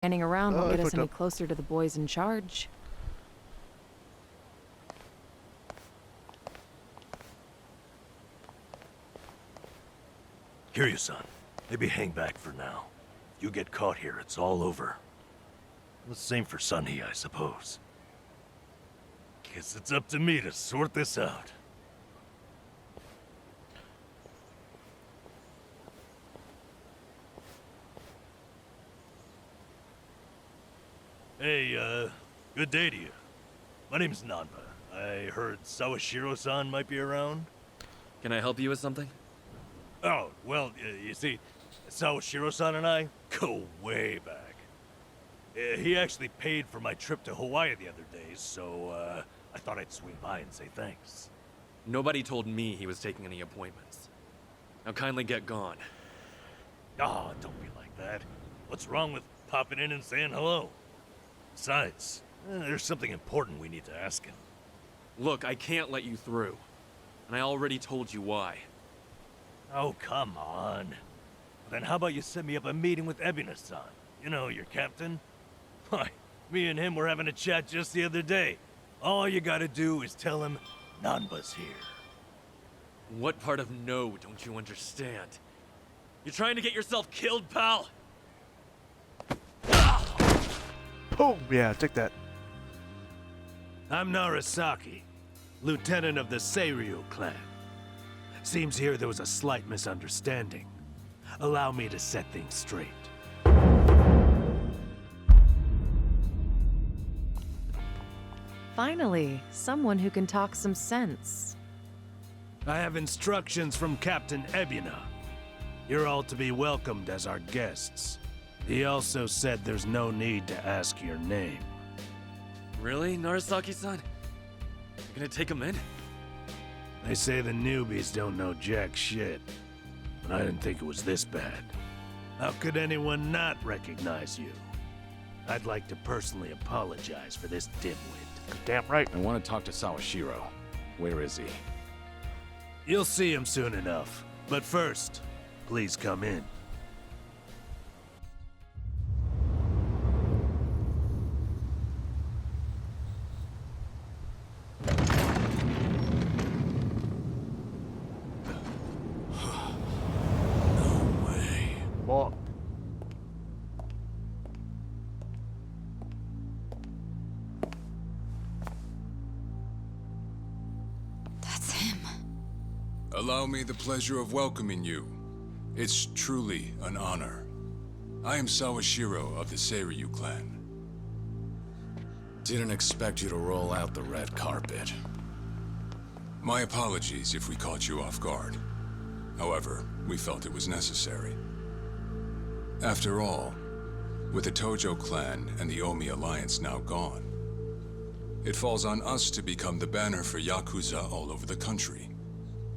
Standing around won't I get us fucked any up. closer to the boys in charge. Kiryu-san, maybe hang back for now. You get caught here, it's all over. The same for Sunny, I suppose. Guess it's up to me to sort this out. Hey, good day to you. My name's Nanba. I heard Sawashiro-san might be around. Can I help you with something? Oh, well, you see, Sawashiro-san and I go way back. He actually paid for my trip to Hawaii the other day, so, I thought I'd swing by and say thanks. Nobody told me he was taking any appointments. Now kindly get gone. Oh, don't be like that. What's wrong with popping in and saying hello? Besides, there's something important we need to ask him. Look, I can't let you through. And I already told you why. Oh, come on. Then how about you set me up a meeting with Ebina-san? You know, your captain? Why, me and him were having a chat just the other day. All you gotta do is tell him Nanba's here. What part of no don't you understand? You're trying to get yourself killed, pal? Boom! Yeah, take that. I'm Narasaki, lieutenant of the Seiryu clan. Seems here there was a slight misunderstanding. Allow me to set things straight. Finally, someone who can talk some sense. I have instructions from Captain Ebina. You're all to be welcomed as our guests. He also said there's no need to ask your name. Really, Narasaki-san? You're gonna take him in? They say the newbies don't know jack shit, but I didn't think it was this bad. How could anyone not recognize you? I'd like to personally apologize for this dimwit. Damn right. I want to talk to Sawashiro. Where is he? You'll see him soon enough. But first, please come in. Well, That's him. Allow me the pleasure of welcoming you. It's truly an honor. I am Sawashiro of the Seiryu clan. Didn't expect you to roll out the red carpet. My apologies if we caught you off guard. However, we felt it was necessary. After all, with the Tojo clan and the Omi alliance now gone, it falls on us to become the banner for Yakuza all over the country.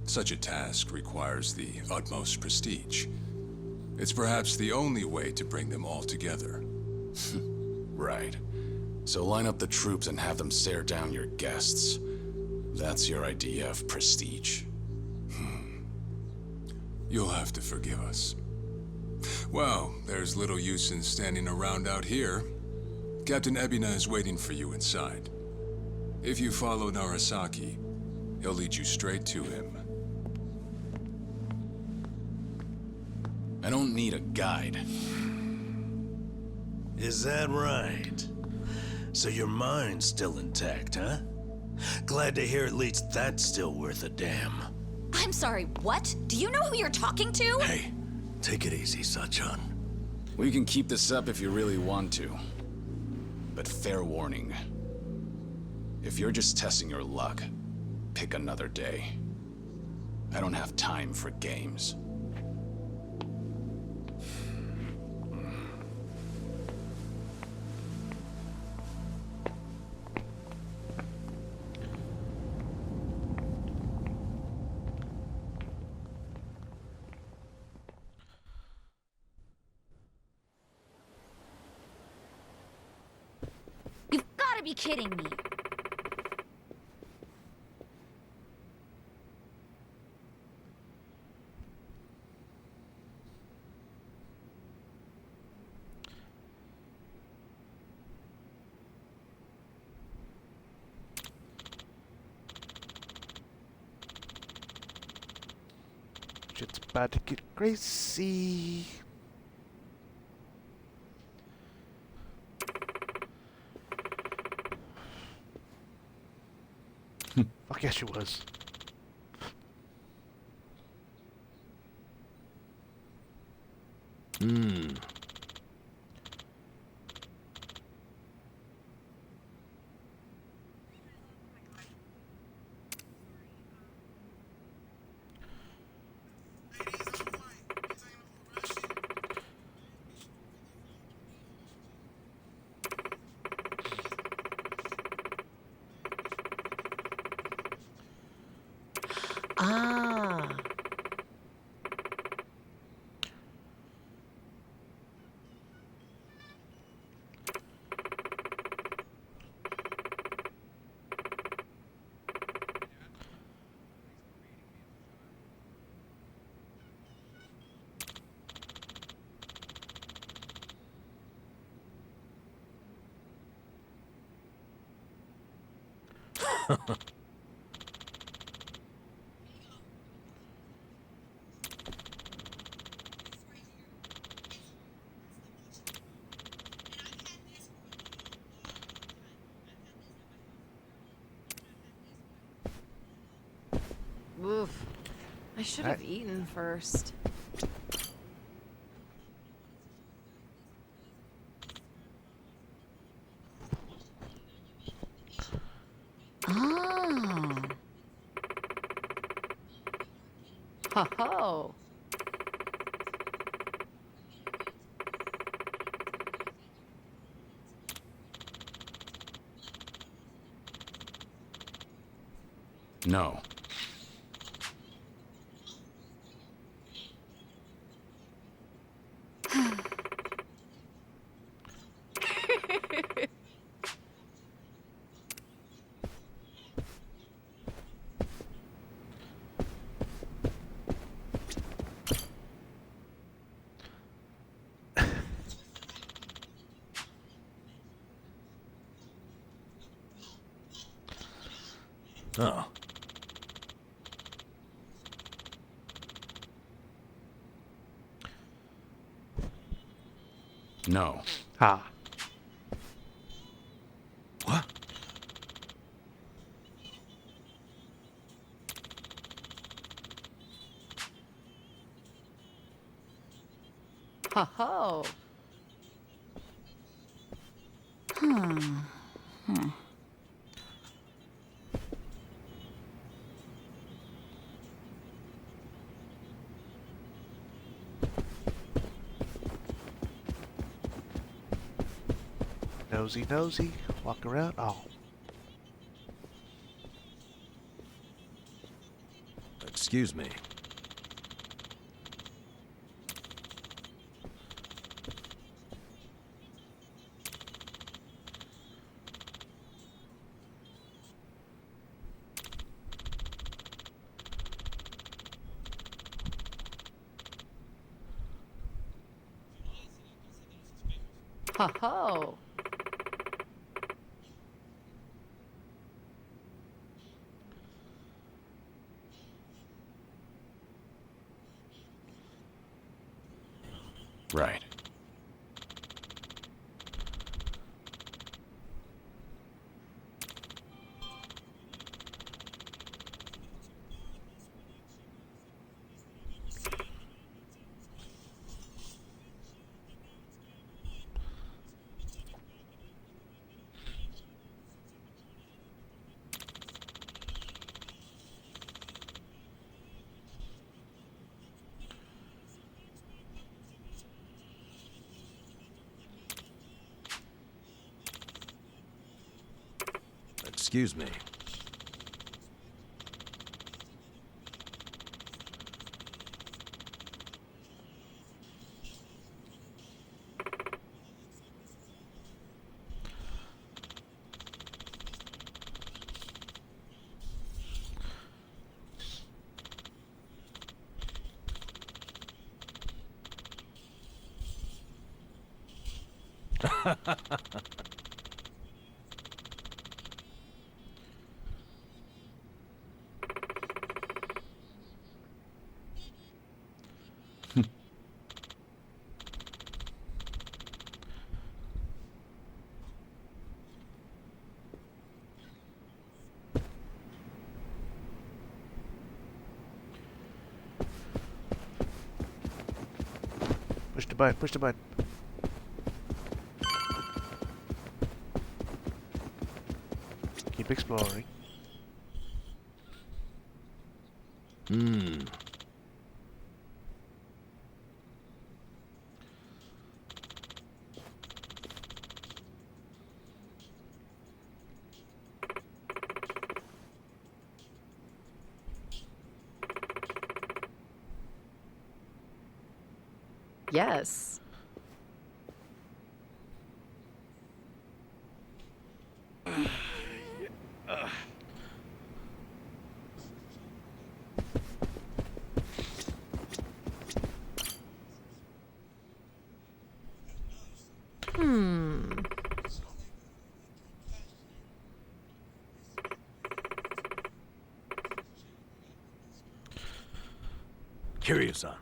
Such a task requires the utmost prestige. It's perhaps the only way to bring them all together. Right. So line up the troops and have them stare down your guests. That's your idea of prestige. You'll have to forgive us. Well, there's little use in standing around out here. Captain Ebina is waiting for you inside. If you follow Narasaki, he'll lead you straight to him. I don't need a guide. Is that right? So your mind's still intact, huh? Glad to hear at least that's still worth a damn. I'm sorry, what? Do you know who you're talking to? Hey, take it easy, Sachan. We can keep this up if you really want to. But fair warning. If you're just testing your luck, pick another day. I don't have time for games. You've gotta be kidding me. about to get crazy. Fuck yes, she was. Ah. Oof. I should have eaten first. Oh. Ho ho. No. Oh. No. Ah. What? Ho ho. Nosy, nosy. Walk around. Oh. Excuse me. Ho ho. Right. Excuse me. the button. Push the button. Keep exploring. Yes. Kiryu-san.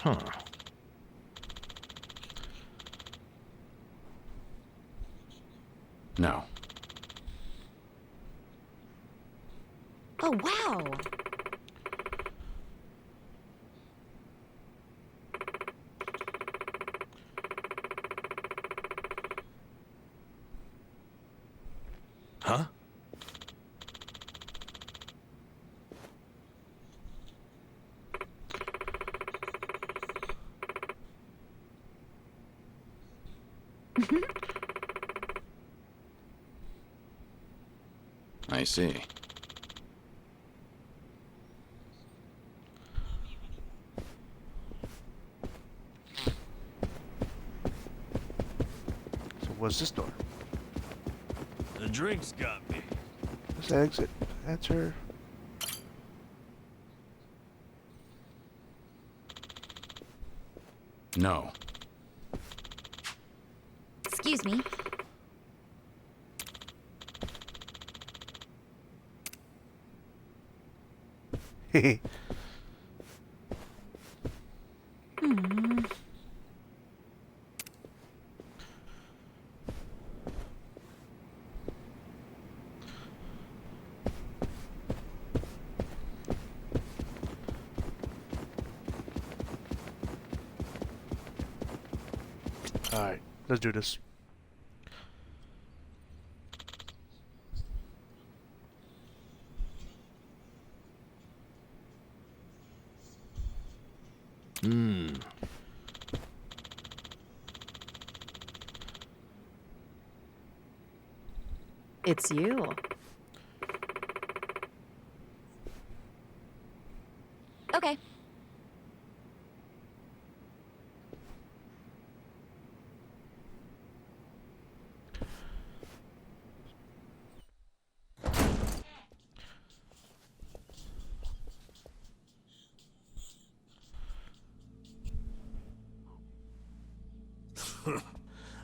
Huh. No. Oh, wow. Huh? I see. So what's this door? The drinks got me. Let's exit. Enter. No. Excuse me. Hehe. Alright, let's do this. It's you. Okay.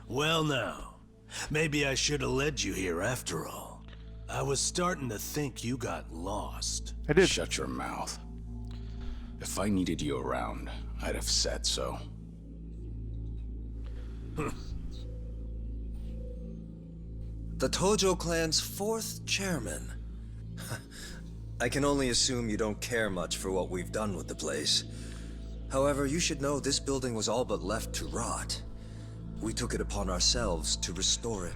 Well now, maybe I should have led you here after all. I was starting to think you got lost. I did. Shut your mouth. If I needed you around, I'd have said so. The Tojo clan's fourth chairman. I can only assume you don't care much for what we've done with the place. However, you should know this building was all but left to rot. We took it upon ourselves to restore it.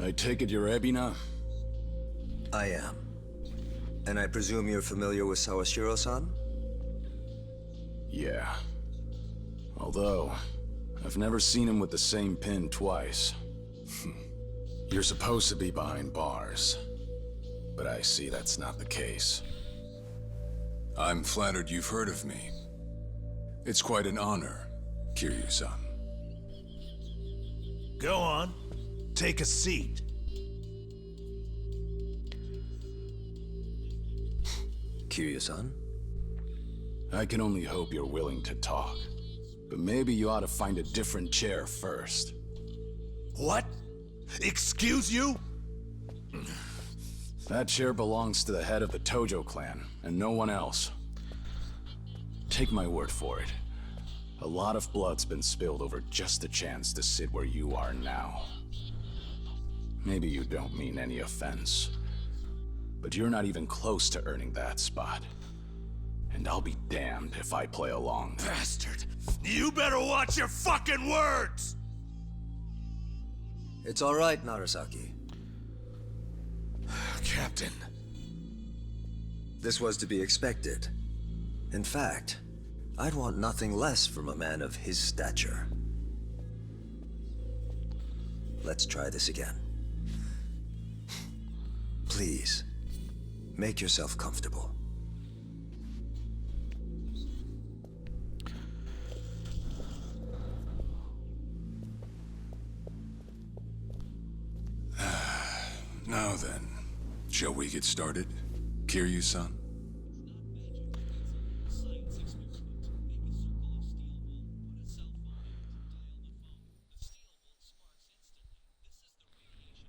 I take it you're Ebina? I am. And I presume you're familiar with Sawashiro-san? Yeah. Although, I've never seen him with the same pin twice. You're supposed to be behind bars. But I see that's not the case. I'm flattered you've heard of me. It's quite an honor, Kiryu-san. Go on. Take a seat. Kiryu-san? I can only hope you're willing to talk. But maybe you ought to find a different chair first. What? Excuse you? That chair belongs to the head of the Tojo clan, and no one else. Take my word for it. A lot of blood's been spilled over just the chance to sit where you are now. Maybe you don't mean any offense, but you're not even close to earning that spot. And I'll be damned if I play along. Bastard! You better watch your fucking words! It's all right, Narasaki. Captain. This was to be expected. In fact, I'd want nothing less from a man of his stature. Let's try this again. Please, make yourself comfortable. Now then, shall we get started, Kiryu-san?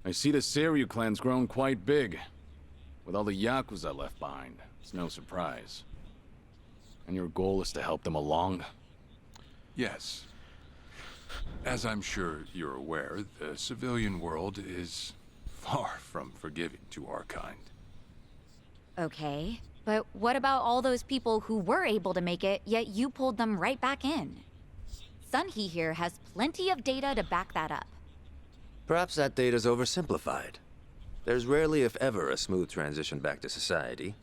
I see the Seiryu clan's grown quite big. With all the Yakuza left behind, it's no surprise. And your goal is to help them along? Yes. As I'm sure you're aware, the civilian world is far from forgiving to our kind. Okay, but what about all those people who were able to make it, yet you pulled them right back in? Sunhee here has plenty of data to back that up. Perhaps that data's oversimplified. There's rarely, if ever, a smooth transition back to society.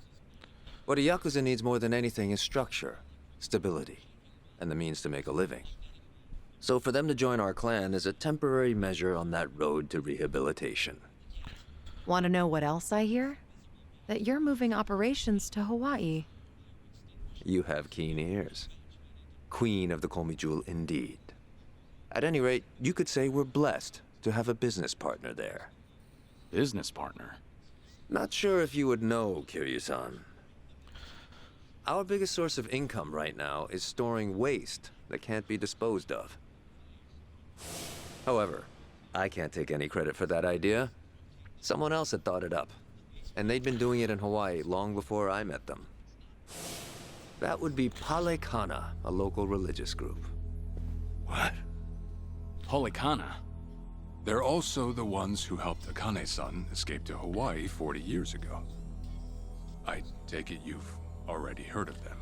What a Yakuza needs more than anything is structure, stability, and the means to make a living. So for them to join our clan is a temporary measure on that road to rehabilitation. Want to know what else I hear? That you're moving operations to Hawaii. You have keen ears. Queen of the Komi Jewel, indeed. At any rate, you could say we're blessed to have a business partner there. Business partner? Not sure if you would know, Kiryu-san. Our biggest source of income right now is storing waste that can't be disposed of. However, I can't take any credit for that idea. Someone else had thought it up, and they'd been doing it in Hawaii long before I met them. That would be Palekana, a local religious group. What? Polikana? They're also the ones who helped Akane-san escape to Hawaii 40 years ago. I take it you've already heard of them.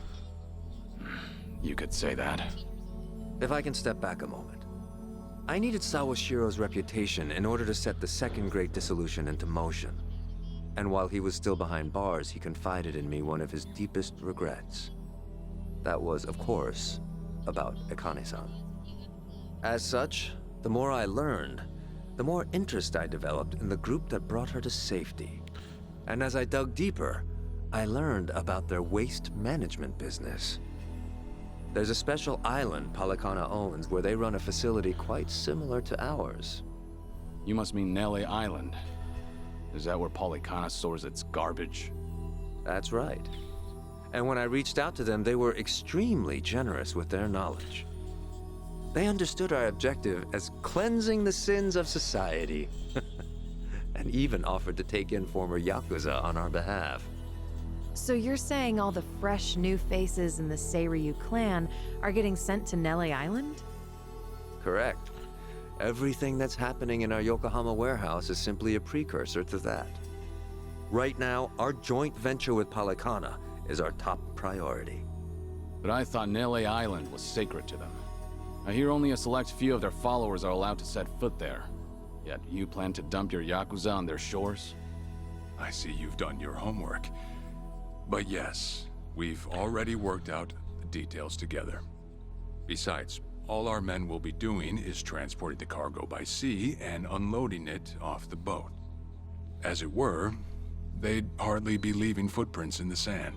You could say that. If I can step back a moment. I needed Sawashiro's reputation in order to set the second great dissolution into motion. And while he was still behind bars, he confided in me one of his deepest regrets. That was, of course, about Akane-san. As such, the more I learned, the more interest I developed in the group that brought her to safety. And as I dug deeper, I learned about their waste management business. There's a special island Palekana owns where they run a facility quite similar to ours. You must mean Nele Island. Is that where Polikana stores its garbage? That's right. And when I reached out to them, they were extremely generous with their knowledge. They understood our objective as cleansing the sins of society, and even offered to take in former Yakuza on our behalf. So you're saying all the fresh new faces in the Seiryu clan are getting sent to Nele Island? Correct. Everything that's happening in our Yokohama warehouse is simply a precursor to that. Right now, our joint venture with Palekana is our top priority. But I thought Nele Island was sacred to them. I hear only a select few of their followers are allowed to set foot there. Yet you plan to dump your Yakuza on their shores? I see you've done your homework. But yes, we've already worked out the details together. Besides, all our men will be doing is transporting the cargo by sea and unloading it off the boat. As it were, they'd hardly be leaving footprints in the sand.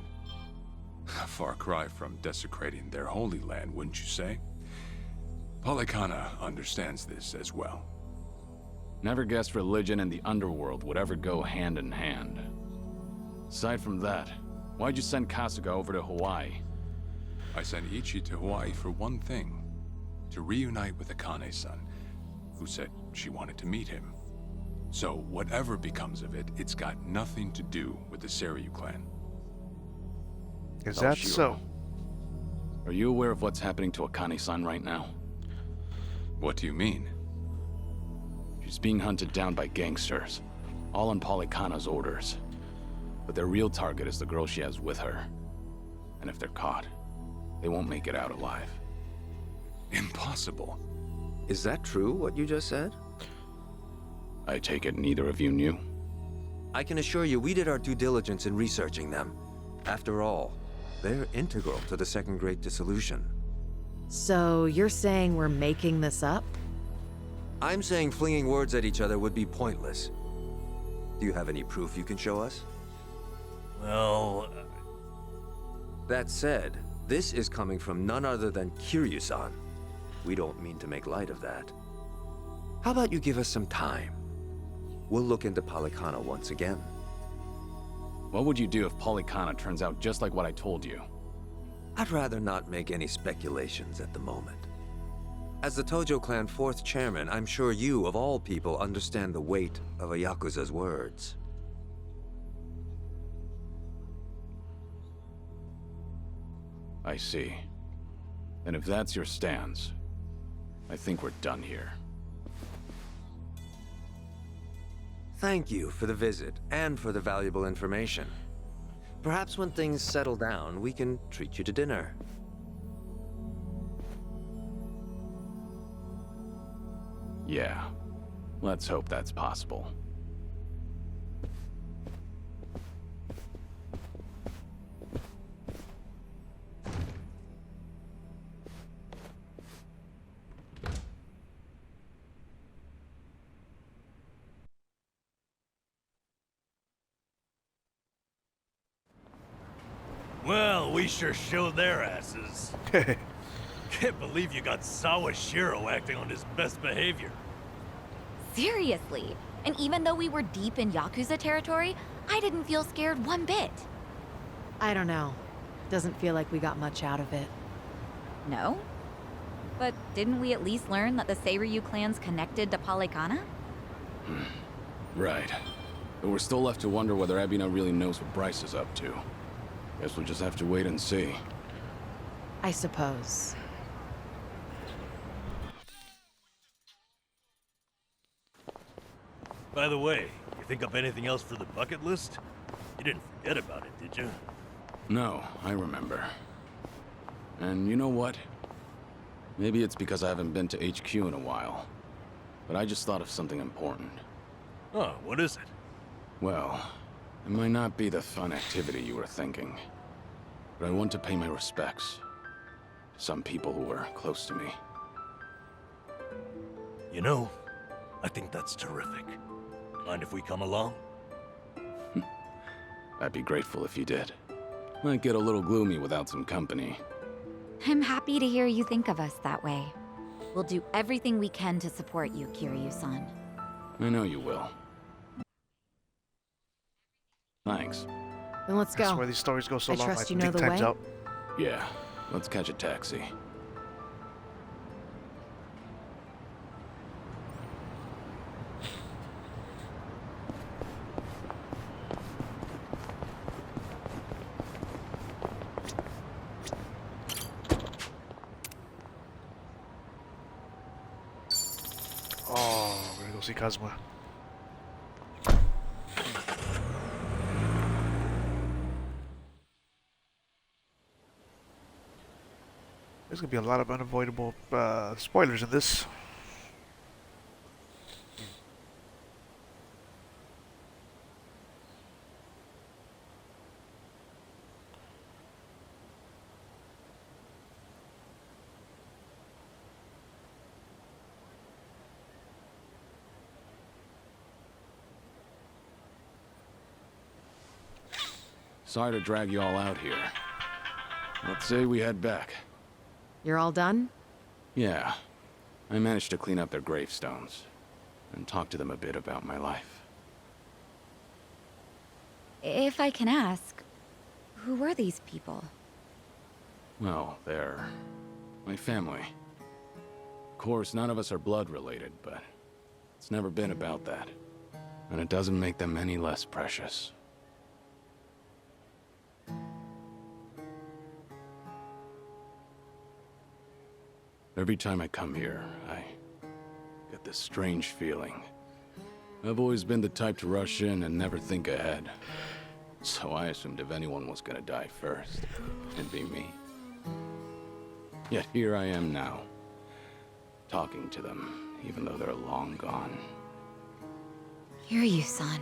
A far cry from desecrating their holy land, wouldn't you say? Palekana understands this as well. Never guessed religion and the underworld would ever go hand in hand. Aside from that, why'd you send Kasuga over to Hawaii? I sent Ichi to Hawaii for one thing. To reunite with Akane-san, who said she wanted to meet him. So whatever becomes of it, it's got nothing to do with the Seiryu clan. Is Oh, that Shiro. so? Are you aware of what's happening to Akane-san right now? What do you mean? She's being hunted down by gangsters, all on Polykhana's orders. But their real target is the girl she has with her. And if they're caught, they won't make it out alive. Impossible. Is that true, what you just said? I take it neither of you knew? I can assure you we did our due diligence in researching them. After all, they're integral to the Second Great Dissolution. So you're saying we're making this up? I'm saying flinging words at each other would be pointless. Do you have any proof you can show us? Well, That said, this is coming from none other than Kiryu-san. We don't mean to make light of that. How about you give us some time? We'll look into Polykhana once again. What would you do if Polykhana turns out just like what I told you? I'd rather not make any speculations at the moment. As the Tojo clan 4th chairman, I'm sure you, of all people, understand the weight of a Yakuza's words. I see. And if that's your stance, I think we're done here. Thank you for the visit and for the valuable information. Perhaps when things settle down, we can treat you to dinner. Yeah. Let's hope that's possible. well, we sure showed their asses. Can't believe you got Sawashiro acting on his best behavior. Seriously. And even though we were deep in Yakuza territory, I didn't feel scared one bit. I don't know. Doesn't feel like we got much out of it. No? But didn't we at least learn that the Seiryu clan's connected to Polykhana? Right. But we're still left to wonder whether Ebina really knows what Bryce is up to. Guess we'll just have to wait and see. I suppose. By the way, you think up anything else for the bucket list? You didn't forget about it, did you? No, I remember. And you know what? Maybe it's because I haven't been to HQ in a while. But I just thought of something important. Oh, what is it? Well, it might not be the fun activity you were thinking. But I want to pay my respects to some people who were close to me. You know, I think that's terrific. Mind if we come along? I'd be grateful if you did. Might get a little gloomy without some company. I'm happy to hear you think of us that way. We'll do everything we can to support you, Kiryu-san. I know you will. Thanks. Then let's That's go. where these stories go so I long. trust you think know the time's way? up. Yeah, let's catch a taxi. Oh, we're gonna go see Kazuma. There's gonna be a lot of unavoidable spoilers in this. Sorry to drag you all out here. Let's say we head back. You're all done? Yeah, I managed to clean up their gravestones. and talk to them a bit about my life. If I can ask, who were these people? Well, they're my family. Of course, none of us are blood related, but it's never been about that. And it doesn't make them any less precious. Every time I come here, I get this strange feeling. I've always been the type to rush in and never think ahead. So I assumed if anyone was gonna die first, it'd be me. Yet here I am now, talking to them, even though they're long gone. Hear you, son.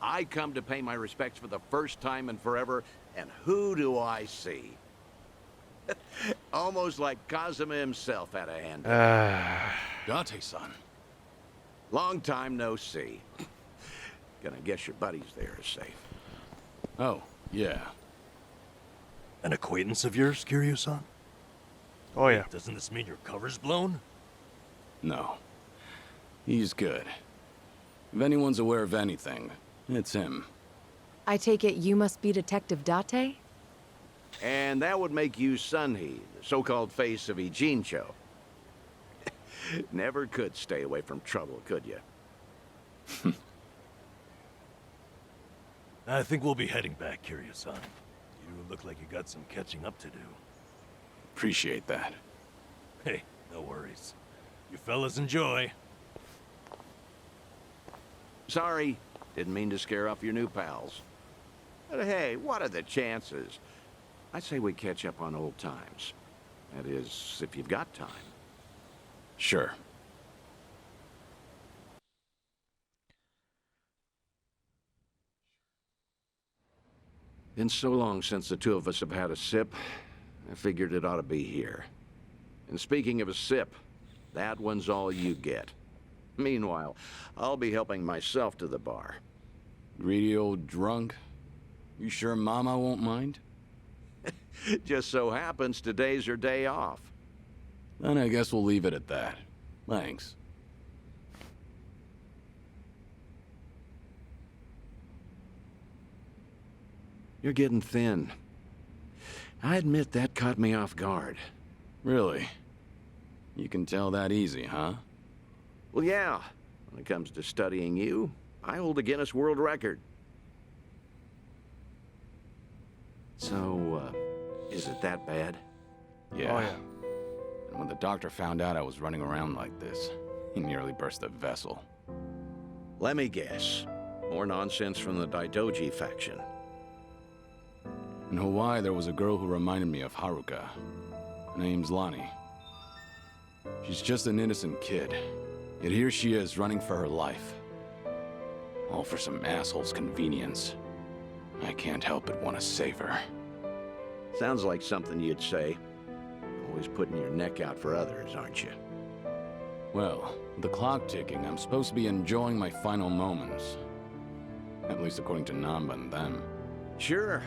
I come to pay my respects for the first time in forever, and who do I see? Almost like Kazuma himself had a hand. Date-san. Long time no see. Gonna guess your buddies there are safe. Oh, yeah. An acquaintance of yours, Kiryu-san? Oh yeah. Doesn't this mean your cover's blown? No. He's good. If anyone's aware of anything, it's him. I take it you must be Detective Date? And that would make you Sunhee, the so-called face of Ijincho. Never could stay away from trouble, could you? I think we'll be heading back, Kiryu-san. You look like you got some catching up to do. Appreciate that. Hey, no worries. You fellas enjoy. Sorry, didn't mean to scare off your new pals. But hey, what are the chances? I say we catch up on old times. That is, if you've got time. Sure. Been so long since the two of us have had a sip, I figured it ought to be here. And speaking of a sip, that one's all you get. Meanwhile, I'll be helping myself to the bar. Greedy old drunk? You sure Mama won't mind? Just so happens today's her day off. Then I guess we'll leave it at that. Thanks. You're getting thin. I admit that caught me off guard. Really? You can tell that easy, huh? Well, yeah. When it comes to studying you, I hold a Guinness World Record. So, is it that bad? Yeah. Oh yeah. And when the doctor found out I was running around like this, he nearly burst a vessel. Let me guess. More nonsense from the Daidoji faction. In Hawaii, there was a girl who reminded me of Haruka. Her name's Lonnie. She's just an innocent kid. Yet here she is, running for her life. All for some asshole's convenience. I can't help but want to save her. Sounds like something you'd say. Always putting your neck out for others, aren't you? Well, with the clock ticking, I'm supposed to be enjoying my final moments. At least according to Namba and them. Sure.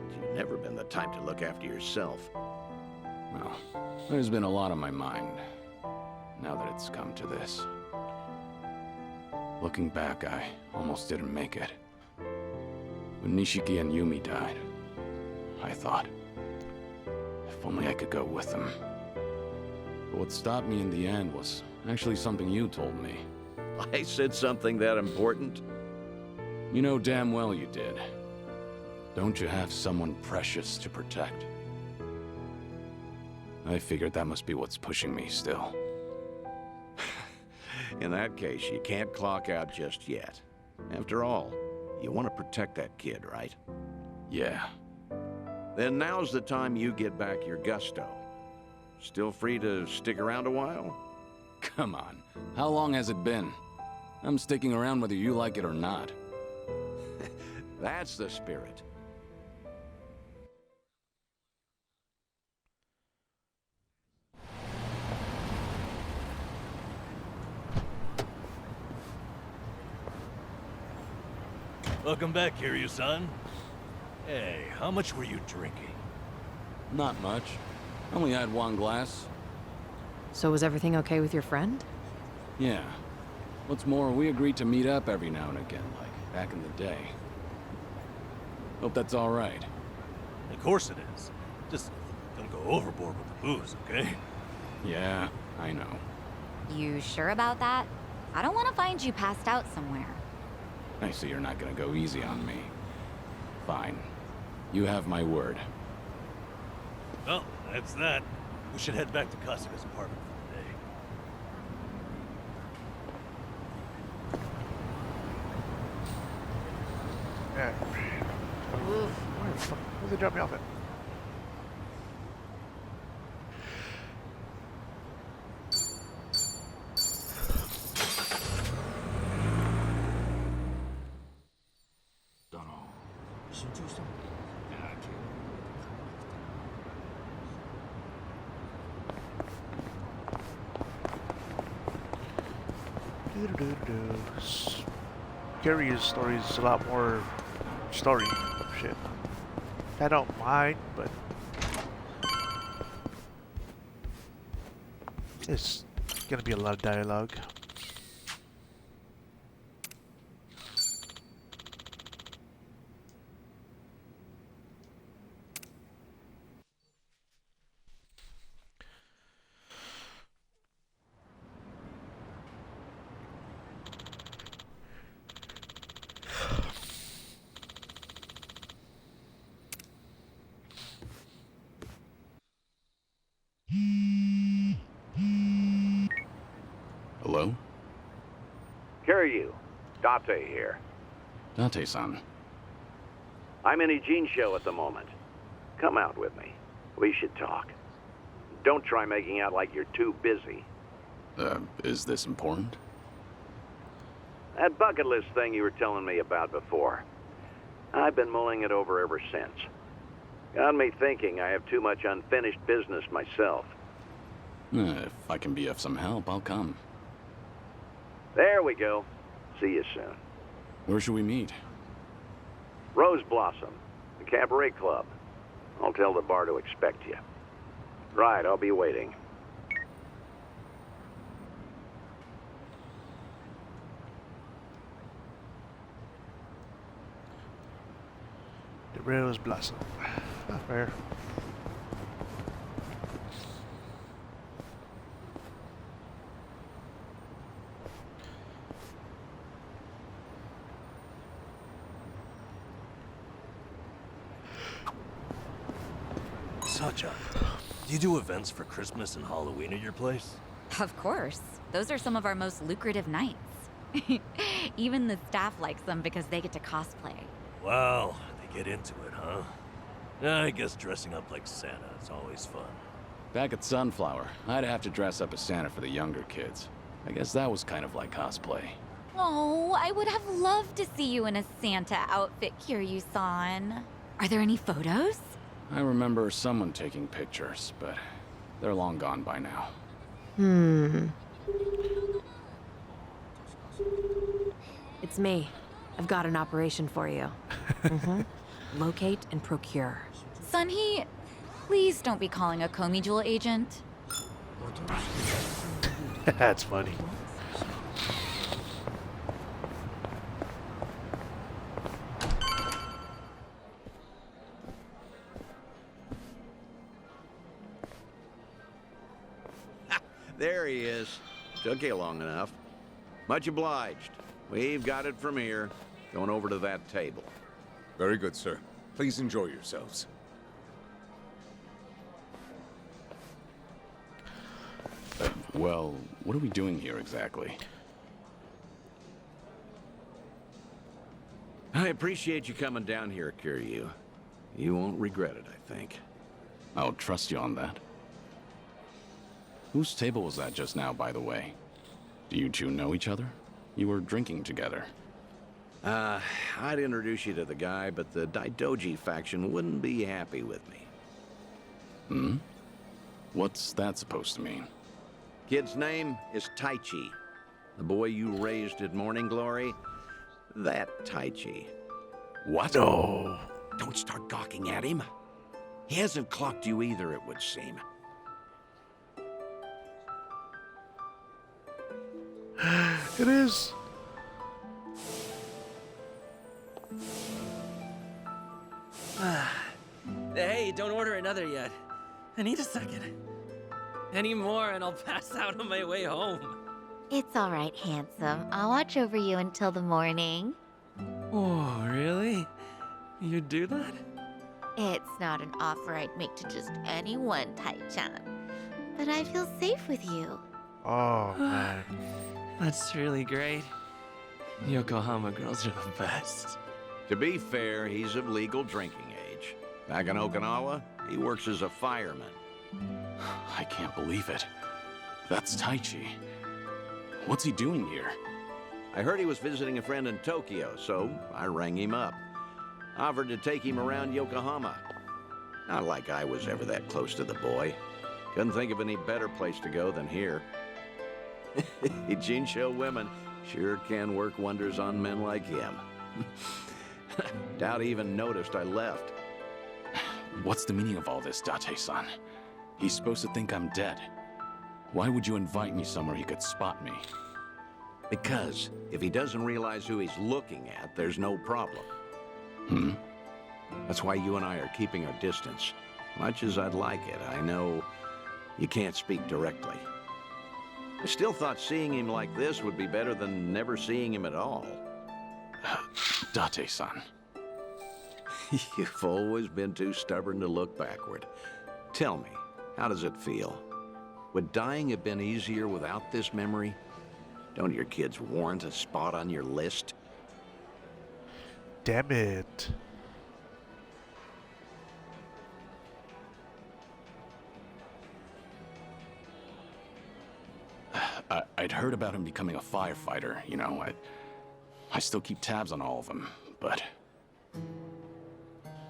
But you've never been the type to look after yourself. Well, there's been a lot on my mind, now that it's come to this. Looking back, I almost didn't make it. When Nishiki and Yumi died, I thought, if only I could go with them. But what stopped me in the end was actually something you told me. I said something that important? You know damn well you did. Don't you have someone precious to protect? I figured that must be what's pushing me still. In that case, you can't clock out just yet. After all, you want to protect that kid, right? Yeah. Then now's the time you get back your gusto. Still free to stick around a while? Come on. How long has it been? I'm sticking around whether you like it or not. That's the spirit. Welcome back, Kiryu-san. Hey, how much were you drinking? Not much. Only had one glass. So was everything okay with your friend? Yeah. What's more, we agreed to meet up every now and again, like back in the day. Hope that's all right. Of course it is. Just don't go overboard with the booze, okay? Yeah, I know. You sure about that? I don't want to find you passed out somewhere. I see you're not gonna go easy on me. Fine. You have my word. Well, that's that. We should head back to Kasuga's apartment for the day. Yeah. Where the fuck? Where'd they drop me off at? Carrier's story is a lot more story shit. I don't mind, but it's gonna be a lot of dialogue. Hello? Kiryu, Date here. Date-san. I'm in Ijin show at the moment. Come out with me. We should talk. Don't try making out like you're too busy. Is this important? That bucket list thing you were telling me about before. I've been mulling it over ever since. Got me thinking I have too much unfinished business myself. If I can be of some help, I'll come. There we go. See you soon. Where should we meet? Rose Blossom, the cabaret club. I'll tell the bar to expect you. Right, I'll be waiting. The Rose Blossom. Not fair. Sacha, do you do events for Christmas and Halloween at your place? Of course. Those are some of our most lucrative nights. Even the staff likes them because they get to cosplay. Wow, they get into it, huh? I guess dressing up like Santa is always fun. Back at Sunflower, I'd have to dress up as Santa for the younger kids. I guess that was kind of like cosplay. Oh, I would have loved to see you in a Santa outfit, Kiryu-san. Are there any photos? I remember someone taking pictures, but they're long gone by now. It's me. I've got an operation for you. Locate and procure. Sunhee, please don't be calling a Komi Jewel agent. That's funny. There he is. Took you long enough. Much obliged. We've got it from here. Going over to that table. Very good, sir. Please enjoy yourselves. Well, what are we doing here exactly? I appreciate you coming down here, Kiryu. You won't regret it, I think. I'll trust you on that. Whose table was that just now, by the way? Do you two know each other? You were drinking together. I'd introduce you to the guy, but the Daidoji faction wouldn't be happy with me. What's that supposed to mean? Kid's name is Taichi. The boy you raised at Morning Glory, that Taichi. What? No. Don't start gawking at him. He hasn't clocked you either, it would seem. It is. Hey, don't order another yet. I need a second. Any more and I'll pass out on my way home. It's all right, handsome. I'll watch over you until the morning. Oh, really? You'd do that? It's not an offer I'd make to just anyone, Tai-chan. But I feel safe with you. Oh, man. That's really great. Yokohama girls are the best. To be fair, he's of legal drinking age. Back in Okinawa, he works as a fireman. I can't believe it. That's Taichi. What's he doing here? I heard he was visiting a friend in Tokyo, so I rang him up. Offered to take him around Yokohama. Not like I was ever that close to the boy. Couldn't think of any better place to go than here. Jinsho women sure can work wonders on men like him. Doubt he even noticed I left. What's the meaning of all this, Date-san? He's supposed to think I'm dead. Why would you invite me somewhere he could spot me? Because if he doesn't realize who he's looking at, there's no problem. That's why you and I are keeping our distance. Much as I'd like it, I know you can't speak directly. I still thought seeing him like this would be better than never seeing him at all. Date-san. You've always been too stubborn to look backward. Tell me, how does it feel? Would dying have been easier without this memory? Don't your kids warrant a spot on your list? Damn it. I'd heard about him becoming a firefighter, you know. I still keep tabs on all of them, but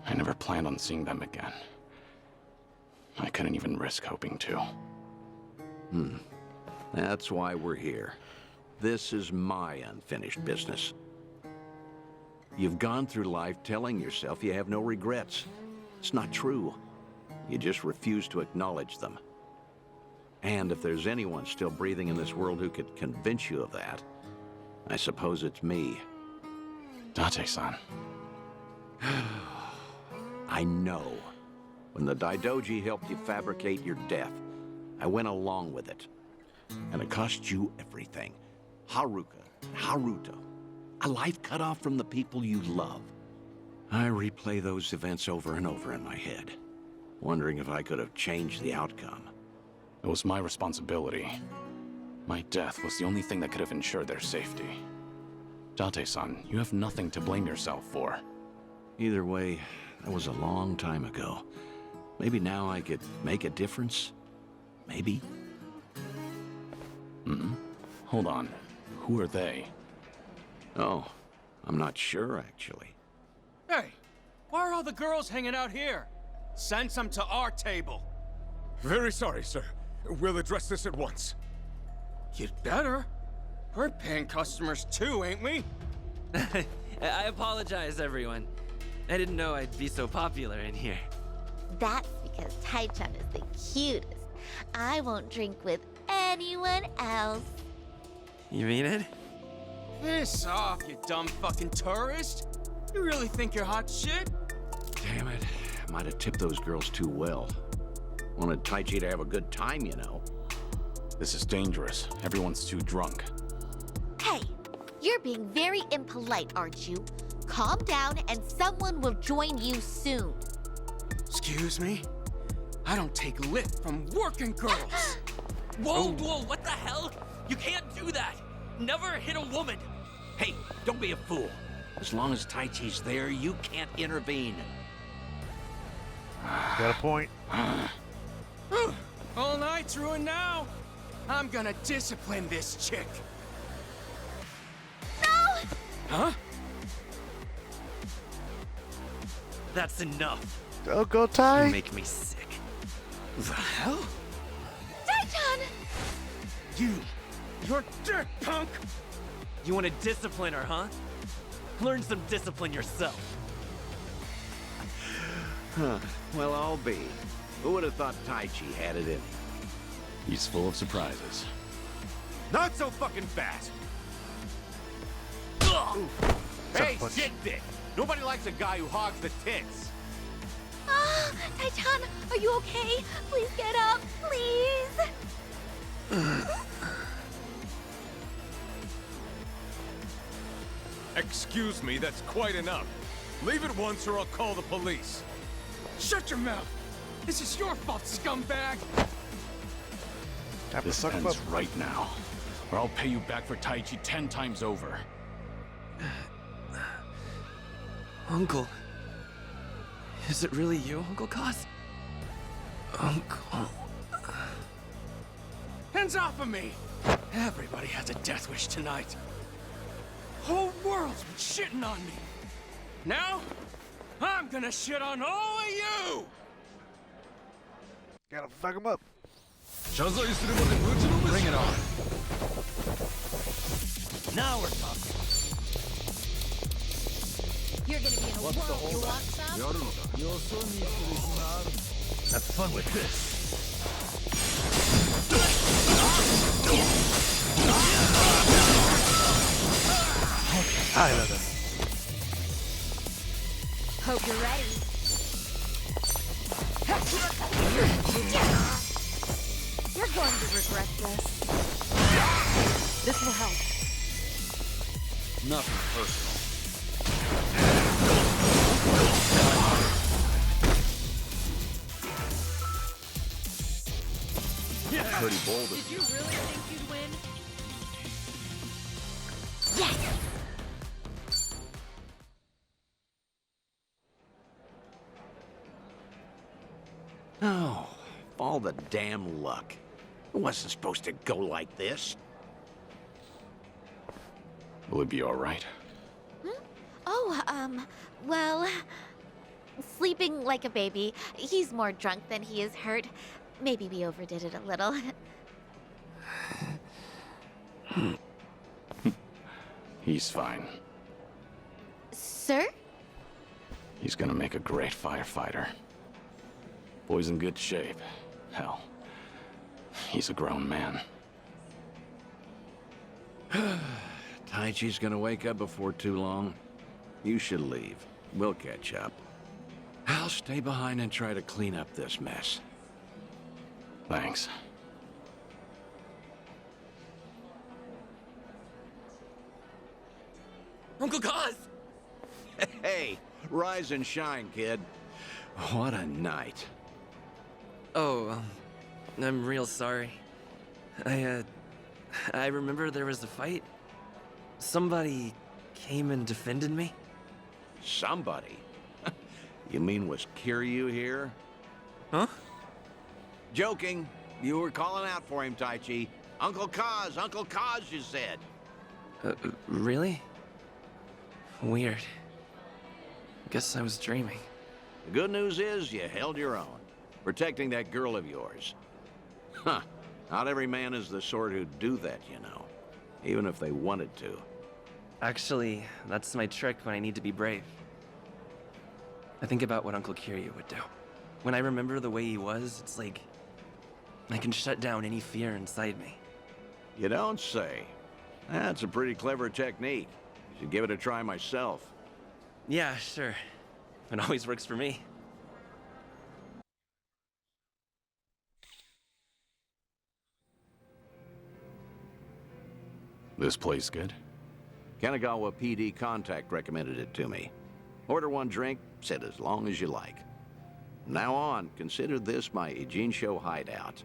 I never planned on seeing them again. I couldn't even risk hoping to. That's why we're here. This is my unfinished business. You've gone through life telling yourself you have no regrets. It's not true. You just refuse to acknowledge them. And if there's anyone still breathing in this world who could convince you of that, I suppose it's me. Date-san. I know. When the Daidoji helped you fabricate your death, I went along with it. And it cost you everything. Haruka, Haruto. A life cut off from the people you love. I replay those events over and over in my head, wondering if I could have changed the outcome. It was my responsibility. My death was the only thing that could have ensured their safety. Date-san, you have nothing to blame yourself for. Either way, that was a long time ago. Maybe now I could make a difference? Maybe? Hold on. Who are they? Oh, I'm not sure, actually. Hey, why are all the girls hanging out here? Send some to our table. Very sorry, sir. We'll address this at once. You'd better. We're paying customers too, ain't we? I apologize, everyone. I didn't know I'd be so popular in here. That's because Tai-chan is the cutest. I won't drink with anyone else. You mean it? Piss off, you dumb fucking tourist. You really think you're hot shit? Damn it. I might have tipped those girls too well. Wanted Taichi to have a good time, you know. This is dangerous. Everyone's too drunk. Hey, you're being very impolite, aren't you? Calm down and someone will join you soon. Excuse me? I don't take lift from working girls. Whoa, what the hell? You can't do that. Never hit a woman. Hey, don't be a fool. As long as Taichi's there, you can't intervene. Got a point. All night's ruined now. I'm gonna discipline this chick. No! Huh? That's enough. Oh, go Tai. You make me sick. The hell? Tai-chan! You're dirt, punk! You want to discipline her, huh? Learn some discipline yourself. Well, I'll be. Who would have thought Taichi had it in him? He's full of surprises. Not so fucking fast! Hey, shit dick! Nobody likes a guy who hogs the tits! Ah, Titan, are you okay? Please get up, please! Excuse me, that's quite enough. Leave it once or I'll call the police. Shut your mouth! This is your fault, scumbag! This ends right now, or I'll pay you back for Taichi 10 times over. Uncle. Is it really you, Uncle Kaz? Uncle. Hands off of me! Everybody has a death wish tonight. Whole world's been shitting on me. Now, I'm gonna shit on all of you! Gotta fuck him up. Bring it on. Now we're talking. You're gonna be in a whirl, you want some? Have fun with this. I love that. Hope you're ready. You're going to regret this. This will help. Nothing personal. Pretty bold of Did you really think you'd win? Yes! Oh, all the damn luck. It wasn't supposed to go like this. Will it be all right? Oh, well... Sleeping like a baby. He's more drunk than he is hurt. Maybe we overdid it a little. He's fine. Sir? He's gonna make a great firefighter. Boy's in good shape. Hell, he's a grown man. Taichi's gonna wake up before too long. You should leave. We'll catch up. I'll stay behind and try to clean up this mess. Thanks. Uncle Kaz! Hey, rise and shine, kid. What a night. Oh, I'm real sorry. I remember there was a fight. Somebody came and defended me. Somebody? You mean was Kiryu here? Huh? Joking. You were calling out for him, Taichi. Uncle Kaz, you said. Really? Weird. Guess I was dreaming. The good news is you held your own, protecting that girl of yours. Huh. Not every man is the sort who'd do that, you know. Even if they wanted to. Actually, that's my trick when I need to be brave. I think about what Uncle Kiryu would do. When I remember the way he was, it's like I can shut down any fear inside me. You don't say. That's a pretty clever technique. Should give it a try myself. Yeah, sure. It always works for me. This place good? Kanagawa PD contact recommended it to me. Order one drink, sit as long as you like. From now on, consider this my Ijincho hideout.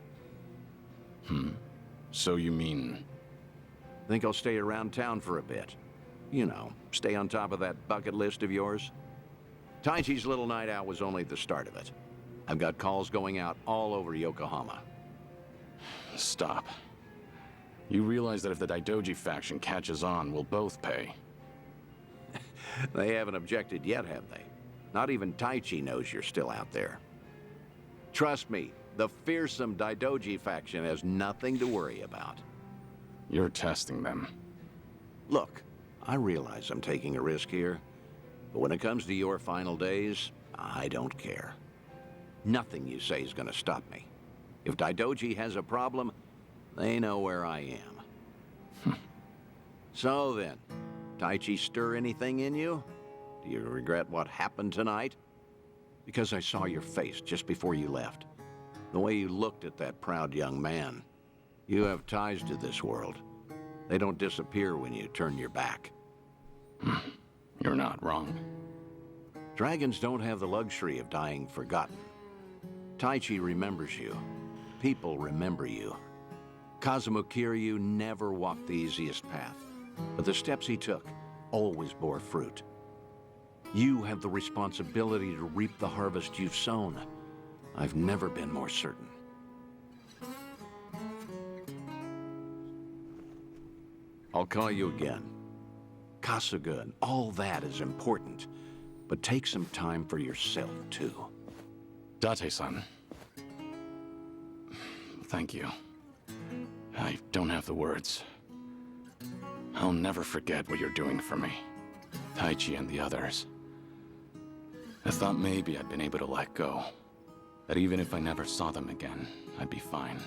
So you mean... Think I'll stay around town for a bit. You know, stay on top of that bucket list of yours. Taichi's little night out was only the start of it. I've got calls going out all over Yokohama. Stop. You realize that if the Daidoji faction catches on, we'll both pay. They haven't objected yet, have they? Not even Taichi knows you're still out there. Trust me, the fearsome Daidoji faction has nothing to worry about. You're testing them. Look, I realize I'm taking a risk here, but when it comes to your final days, I don't care. Nothing you say is gonna stop me. If Daidoji has a problem, they know where I am. So then, Taichi stir anything in you? Do you regret what happened tonight? Because I saw your face just before you left. The way you looked at that proud young man. You have ties to this world. They don't disappear when you turn your back. You're not wrong. Dragons don't have the luxury of dying forgotten. Taichi remembers you. People remember you. Kazuma Kiryu never walked the easiest path, but the steps he took always bore fruit. You have the responsibility to reap the harvest you've sown. I've never been more certain. I'll call you again. Kasuga and all that is important, but take some time for yourself, too. Date-san. Thank you. I don't have the words. I'll never forget what you're doing for me. Taichi and the others. I thought maybe I'd been able to let go. That even if I never saw them again, I'd be fine.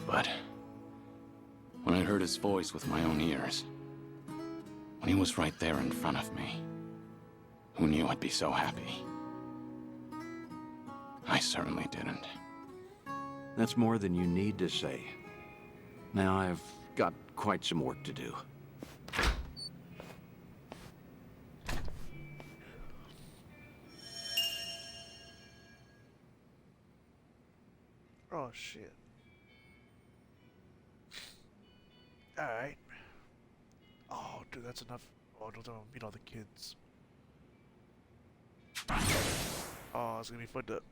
But when I heard his voice with my own ears, when he was right there in front of me, who knew I'd be so happy? I certainly didn't. That's more than you need to say. Now I've got quite some work to do. Oh shit. Alright. Oh, dude, that's enough. Oh, don't meet all the kids. Oh, it's gonna be fun to.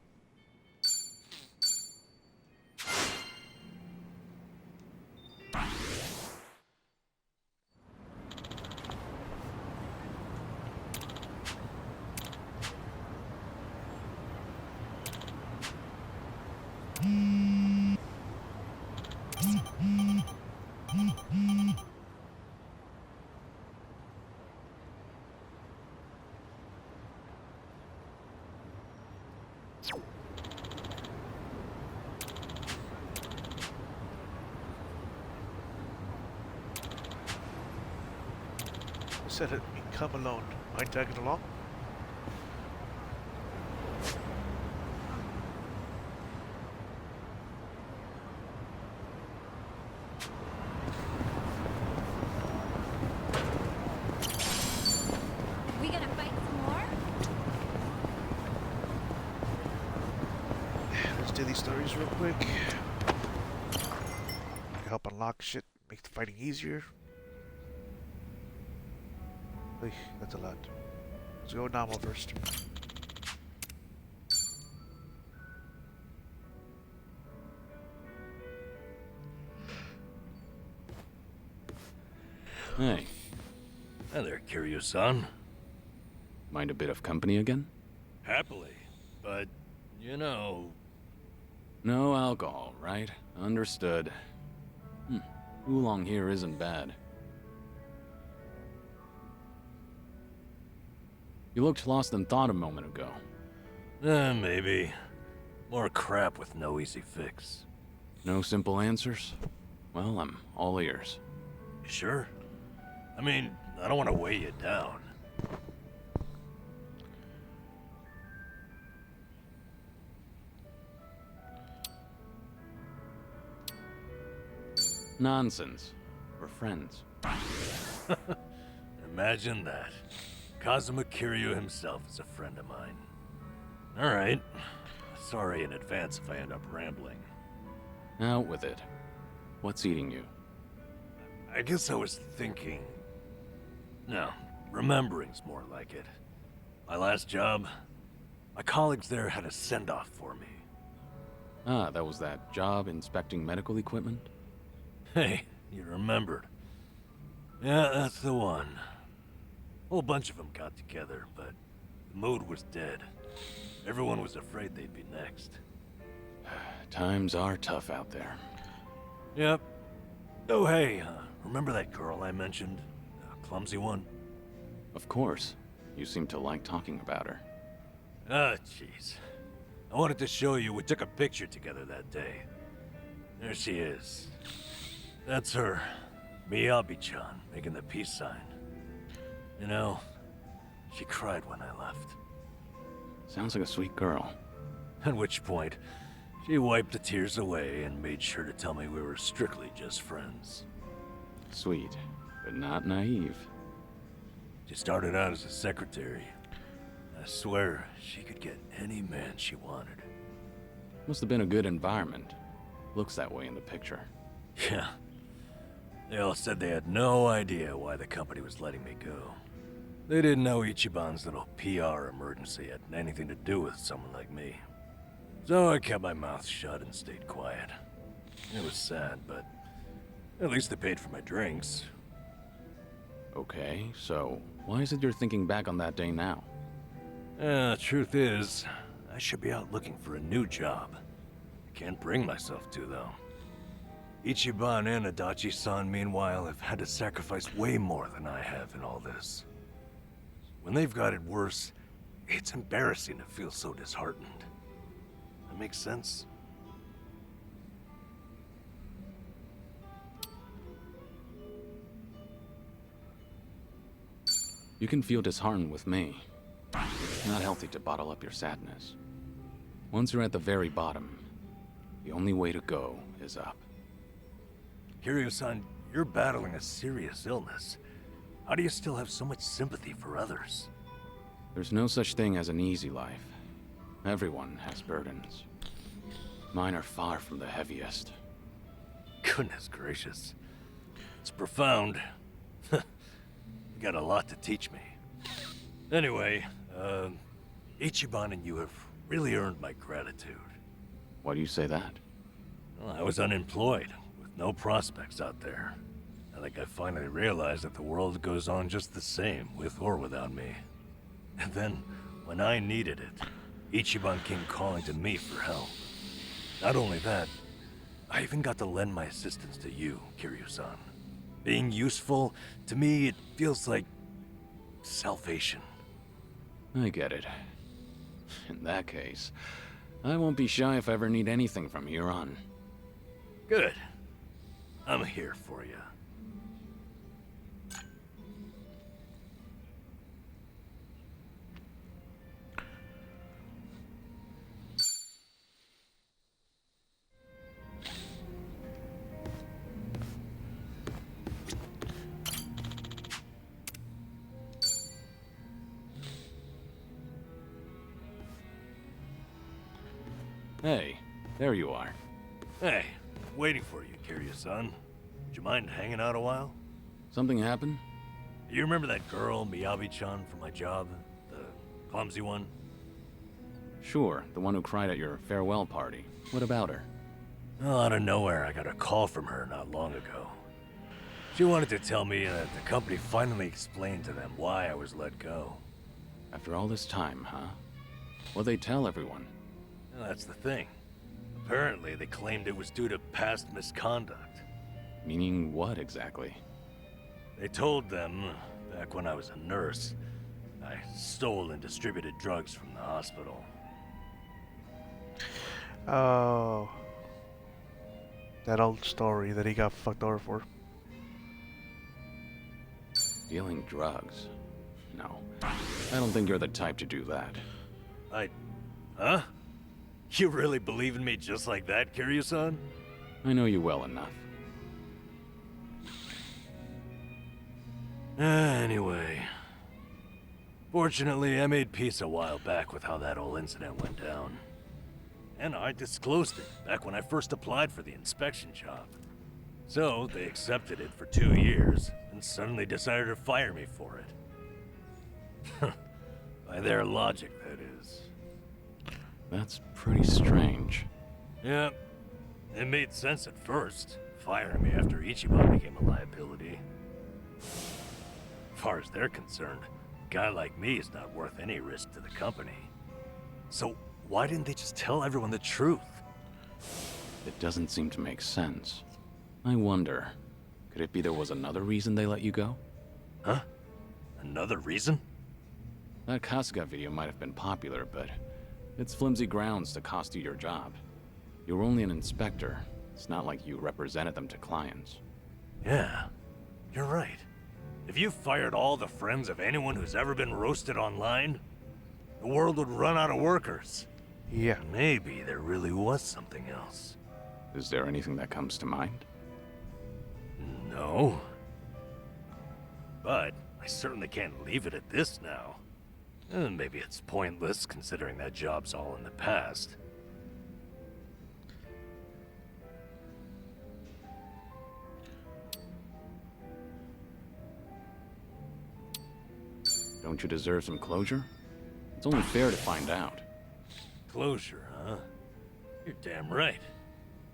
Said it, me come alone. Mind tagging along? We gonna fight some more? Let's do these stories real quick. Help unlock shit, make the fighting easier. That's a lot. Let's go Namo first. Hey. Hi there, Kiryu-san. Mind a bit of company again? Happily, but, you know... No alcohol, right? Understood. Oolong here isn't bad. You looked lost in thought a moment ago. Maybe. More crap with no easy fix. No simple answers? Well, I'm all ears. You sure? I mean, I don't want to weigh you down. Nonsense. We're friends. Imagine that. Kazuma Kiryu himself is a friend of mine. Alright. Sorry in advance if I end up rambling. Out with it. What's eating you? I guess I was thinking... No, remembering's more like it. My last job, my colleagues there had a send-off for me. Ah, that was that job inspecting medical equipment? Hey, you remembered. Yeah, that's the one. Whole bunch of them got together, but the mood was dead. Everyone was afraid they'd be next. Times are tough out there. Yep. Oh, hey, remember that girl I mentioned? The clumsy one? Of course. You seem to like talking about her. Ah, jeez. I wanted to show you we took a picture together that day. There she is. That's her. Miyabi-chan, making the peace sign. You know, she cried when I left. Sounds like a sweet girl. At which point, she wiped the tears away and made sure to tell me we were strictly just friends. Sweet, but not naive. She started out as a secretary. I swear, she could get any man she wanted. Must have been a good environment. Looks that way in the picture. Yeah. They all said they had no idea why the company was letting me go. They didn't know Ichiban's little PR emergency had anything to do with someone like me. So I kept my mouth shut and stayed quiet. It was sad, but at least they paid for my drinks. Okay, so why is it you're thinking back on that day now? Truth is, I should be out looking for a new job. I can't bring myself to, though. Ichiban and Adachi-san, meanwhile, have had to sacrifice way more than I have in all this. When they've got it worse, it's embarrassing to feel so disheartened. That makes sense? You can feel disheartened with me. It's not healthy to bottle up your sadness. Once you're at the very bottom, the only way to go is up. Kiryu-san, you're battling a serious illness. How do you still have so much sympathy for others? There's no such thing as an easy life. Everyone has burdens. Mine are far from the heaviest. Goodness gracious. It's profound. You got a lot to teach me. Anyway, Ichiban and you have really earned my gratitude. Why do you say that? Well, I was unemployed, with no prospects out there. I think I finally realized that the world goes on just the same, with or without me. And then, when I needed it, Ichiban came calling to me for help. Not only that, I even got to lend my assistance to you, Kiryu-san. Being useful, to me, it feels like salvation. I get it. In that case, I won't be shy if I ever need anything from here on. Good. I'm here for you. Hey, there you are. Hey, waiting for you, Kiryu-san. Would you mind hanging out a while? Something happened? You remember that girl, Miyabi-chan, from my job? The clumsy one? Sure, the one who cried at your farewell party. What about her? Well, out of nowhere, I got a call from her not long ago. She wanted to tell me that the company finally explained to them why I was let go. After all this time, huh? What'd they tell everyone? Well, that's the thing. Apparently, they claimed it was due to past misconduct. Meaning what exactly? They told them, back when I was a nurse, I stole and distributed drugs from the hospital. Oh. That old story that he got fucked over for. Dealing drugs? No. I don't think you're the type to do that. Huh? You really believe in me just like that, Kiryu-san? I know you well enough. Anyway. Fortunately, I made peace a while back with how that whole incident went down. And I disclosed it back when I first applied for the inspection job. So, they accepted it for 2 years, and suddenly decided to fire me for it. By their logic, that is. That's pretty strange. Yeah, it made sense at first, firing me after Ichiban became a liability. As far as they're concerned, a guy like me is not worth any risk to the company. So why didn't they just tell everyone the truth? It doesn't seem to make sense. I wonder, could it be there was another reason they let you go? Huh? Another reason? That Kasuga video might have been popular, but it's flimsy grounds to cost you your job. You were only an inspector. It's not like you represented them to clients. Yeah, You're right. If you fired all the friends of anyone who's ever been roasted online, the world would run out of workers. Yeah. Maybe there really was something else. Is there anything that comes to mind? No. But I certainly can't leave it at this now. Maybe it's pointless, considering that job's all in the past. Don't you deserve some closure? It's only fair to find out. Closure, huh? You're damn right.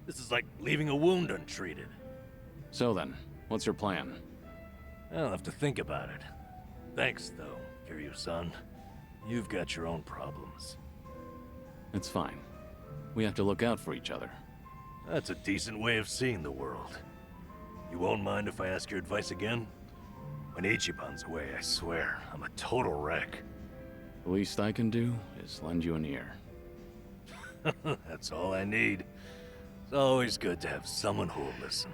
This is like leaving a wound untreated. So then, what's your plan? I'll have to think about it. Thanks, though, Kiryu-san. You've got your own problems. It's fine. We have to look out for each other. That's a decent way of seeing the world. You won't mind if I ask your advice again? When Ichiban's away, I swear, I'm a total wreck. The least I can do is lend you an ear. That's all I need. It's always good to have someone who'll listen.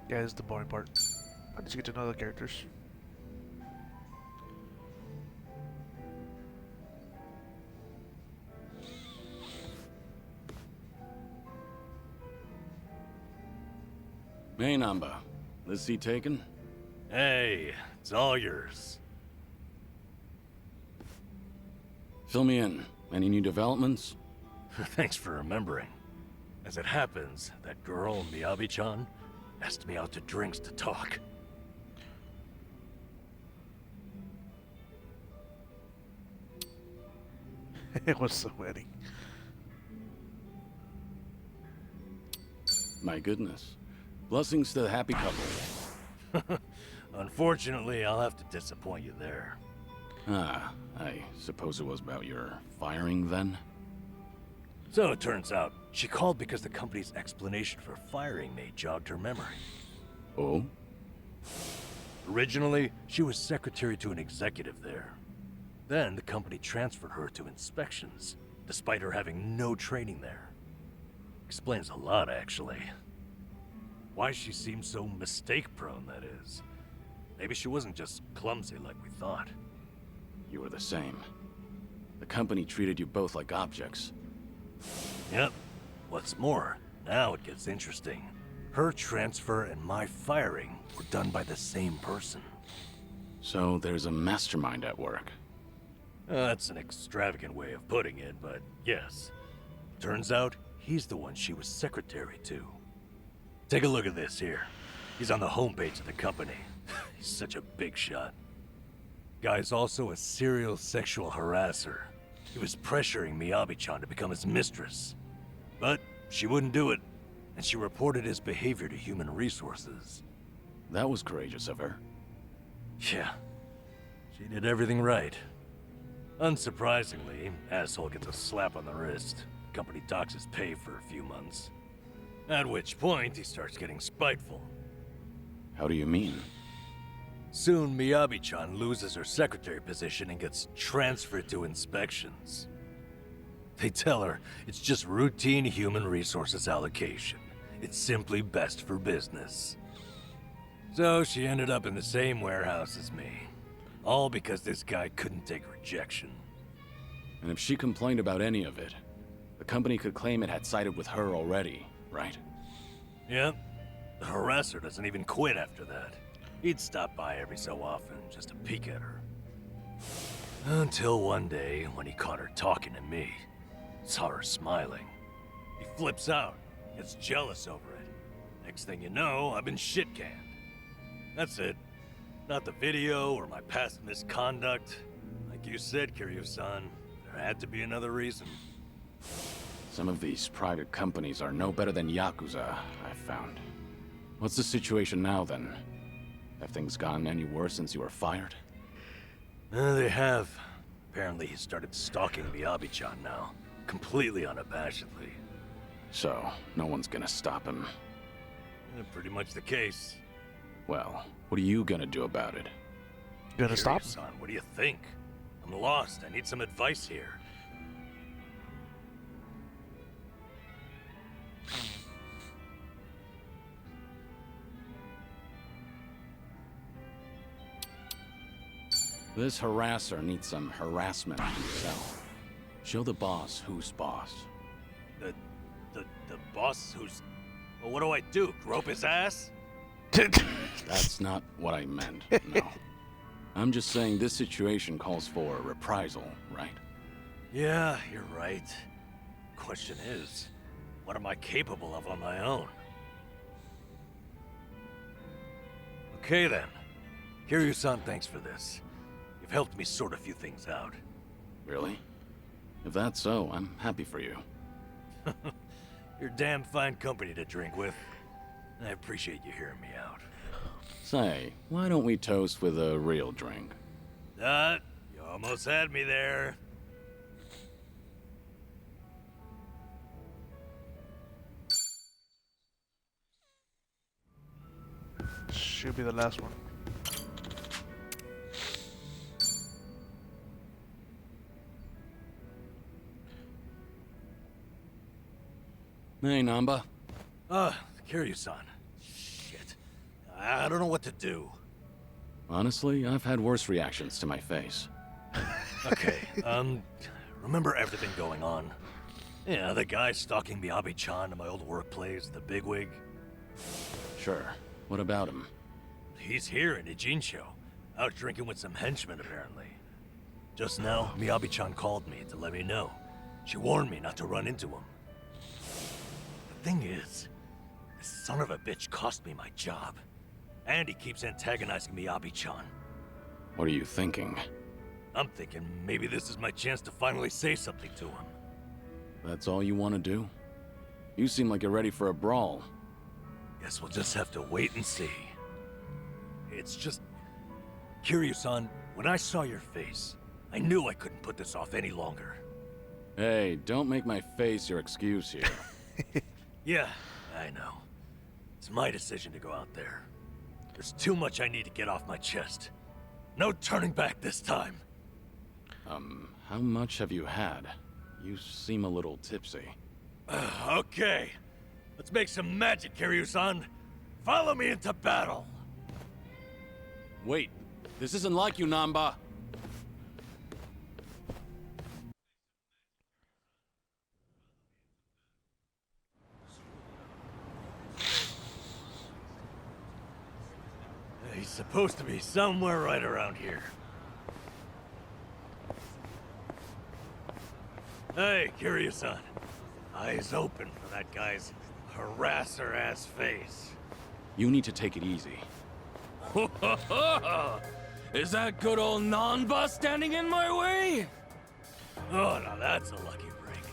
Yeah, this is the boring part. I just get to know the characters. Hey, Namba. This seat taken? Hey, it's all yours. Fill me in. Any new developments? Thanks for remembering. As it happens, that girl, Miyabi-chan, asked me out to drinks to talk. It was so wedding. My goodness. Blessings to the happy couple. Unfortunately, I'll have to disappoint you there. Ah, I suppose it was about your firing then? So it turns out, she called because the company's explanation for firing me jogged her memory. Oh? Originally, she was secretary to an executive there. Then the company transferred her to inspections, despite her having no training there. Explains a lot, actually. Why she seemed so mistake-prone, that is. Maybe she wasn't just clumsy like we thought. You were the same. The company treated you both like objects. Yep. What's more, now it gets interesting. Her transfer and my firing were done by the same person. So there's a mastermind at work. That's an extravagant way of putting it, but yes. Turns out, he's the one she was secretary to. Take a look at this here. He's on the homepage of the company. He's such a big shot. Guy's also a serial sexual harasser. He was pressuring Miyabi-chan to become his mistress. But she wouldn't do it, and she reported his behavior to Human Resources. That was courageous of her. Yeah, she did everything right. Unsurprisingly, asshole gets a slap on the wrist. Company docks his pay for a few months. At which point, he starts getting spiteful. How do you mean? Soon, Miyabi-chan loses her secretary position and gets transferred to inspections. They tell her it's just routine human resources allocation. It's simply best for business. So she ended up in the same warehouse as me. All because this guy couldn't take rejection. And if she complained about any of it, the company could claim it had sided with her already, right? Yep. The harasser doesn't even quit after that. He'd stop by every so often just to peek at her. Until one day, when he caught her talking to me, saw her smiling. He flips out, gets jealous over it. Next thing you know, I've been shit-canned. That's it. Not the video or my past misconduct. Like you said, Kiryu-san, there had to be another reason. Some of these private companies are no better than Yakuza, I've found. What's the situation now, then? Have things gotten any worse since you were fired? They have. Apparently he started stalking Miyabi-chan now, completely unabashedly. So, no one's gonna stop him. Pretty much the case. Well, what are you gonna do about it? Gonna stop? Son, what do you think? I'm lost. I need some advice here. This harasser needs some harassment himself. Show the boss who's boss. The boss who's... Well, what do I do? Grope his ass? That's not what I meant, no. I'm just saying this situation calls for reprisal, right? Yeah, you're right. Question is, what am I capable of on my own? Okay then. Kiryu-san, thanks for this. You've helped me sort a few things out. Really? If that's so, I'm happy for you. You're damn fine company to drink with. I appreciate you hearing me out. Say, why don't we toast with a real drink? You almost had me there. Should be the last one. Hey, Namba. Kiryu-san. Shit. I don't know what to do. Honestly, I've had worse reactions to my face. Okay, remember everything going on? Yeah, the guy stalking Miyabi-chan in my old workplace, the bigwig? Sure. What about him? He's here in Ijincho, out drinking with some henchmen, apparently. Just now, Miyabi-chan called me to let me know. She warned me not to run into him. The thing is, this son of a bitch cost me my job. And he keeps antagonizing Miyabi-chan. What are you thinking? I'm thinking maybe this is my chance to finally say something to him. That's all you want to do? You seem like you're ready for a brawl. Guess we'll just have to wait and see. It's just... Kiryu-san, when I saw your face, I knew I couldn't put this off any longer. Hey, don't make my face your excuse here. Yeah, I know. It's my decision to go out there. There's too much I need to get off my chest. No turning back this time. How much have you had? You seem a little tipsy. Okay. Let's make some magic, Kiryu-san. Follow me into battle. Wait, this isn't like you, Namba. He's supposed to be somewhere right around here. Hey, Kiryu-san. Eyes open for that guy's harasser-ass face. You need to take it easy. Is that good old Nanba standing in my way? Oh, now that's a lucky break.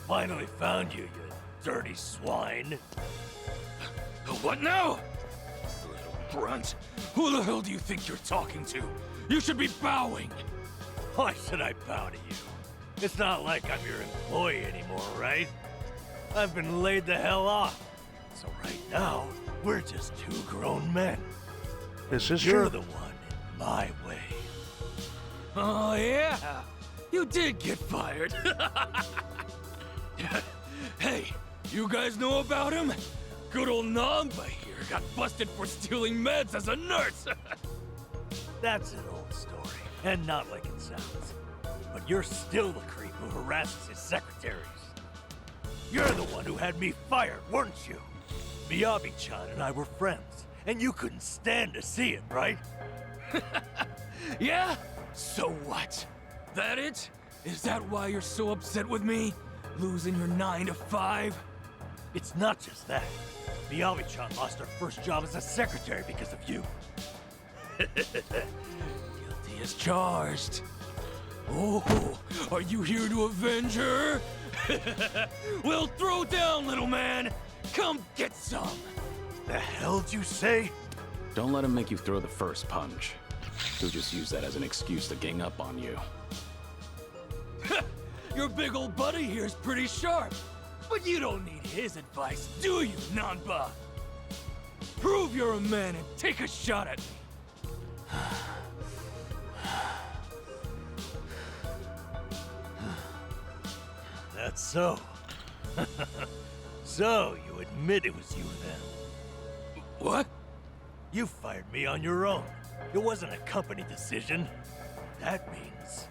Finally found you, you dirty swine. What now? Little grunt. Who the hell do you think you're talking to? You should be bowing. Why should I bow to you? It's not like I'm your employee anymore, right? I've been laid the hell off. So right now, we're just two grown men. This is You're true. the one in my way. Oh, yeah. You did get fired. Hey, you guys know about him? Good old Namba here got busted for stealing meds as a nurse. That's an old story, and not like it sounds. But you're still the creep who harasses his secretaries. You're the one who had me fired, weren't you? Miyabi-chan and I were friends, and you couldn't stand to see it, right? Yeah? So what? That it? Is that why you're so upset with me? Losing your 9 to 5? It's not just that. Miyabi-chan lost her first job as a secretary because of you. Guilty as charged. Oh, are you here to avenge her? Well, throw down, little man. Come get some. The hell'd you say? Don't let him make you throw the first punch. He'll just use that as an excuse to gang up on you. Your big old buddy here's pretty sharp. But you don't need his advice, do you, Nanba? Prove you're a man and take a shot at me. That's so. So, you admit it was you then? What? You fired me on your own. It wasn't a company decision. That means...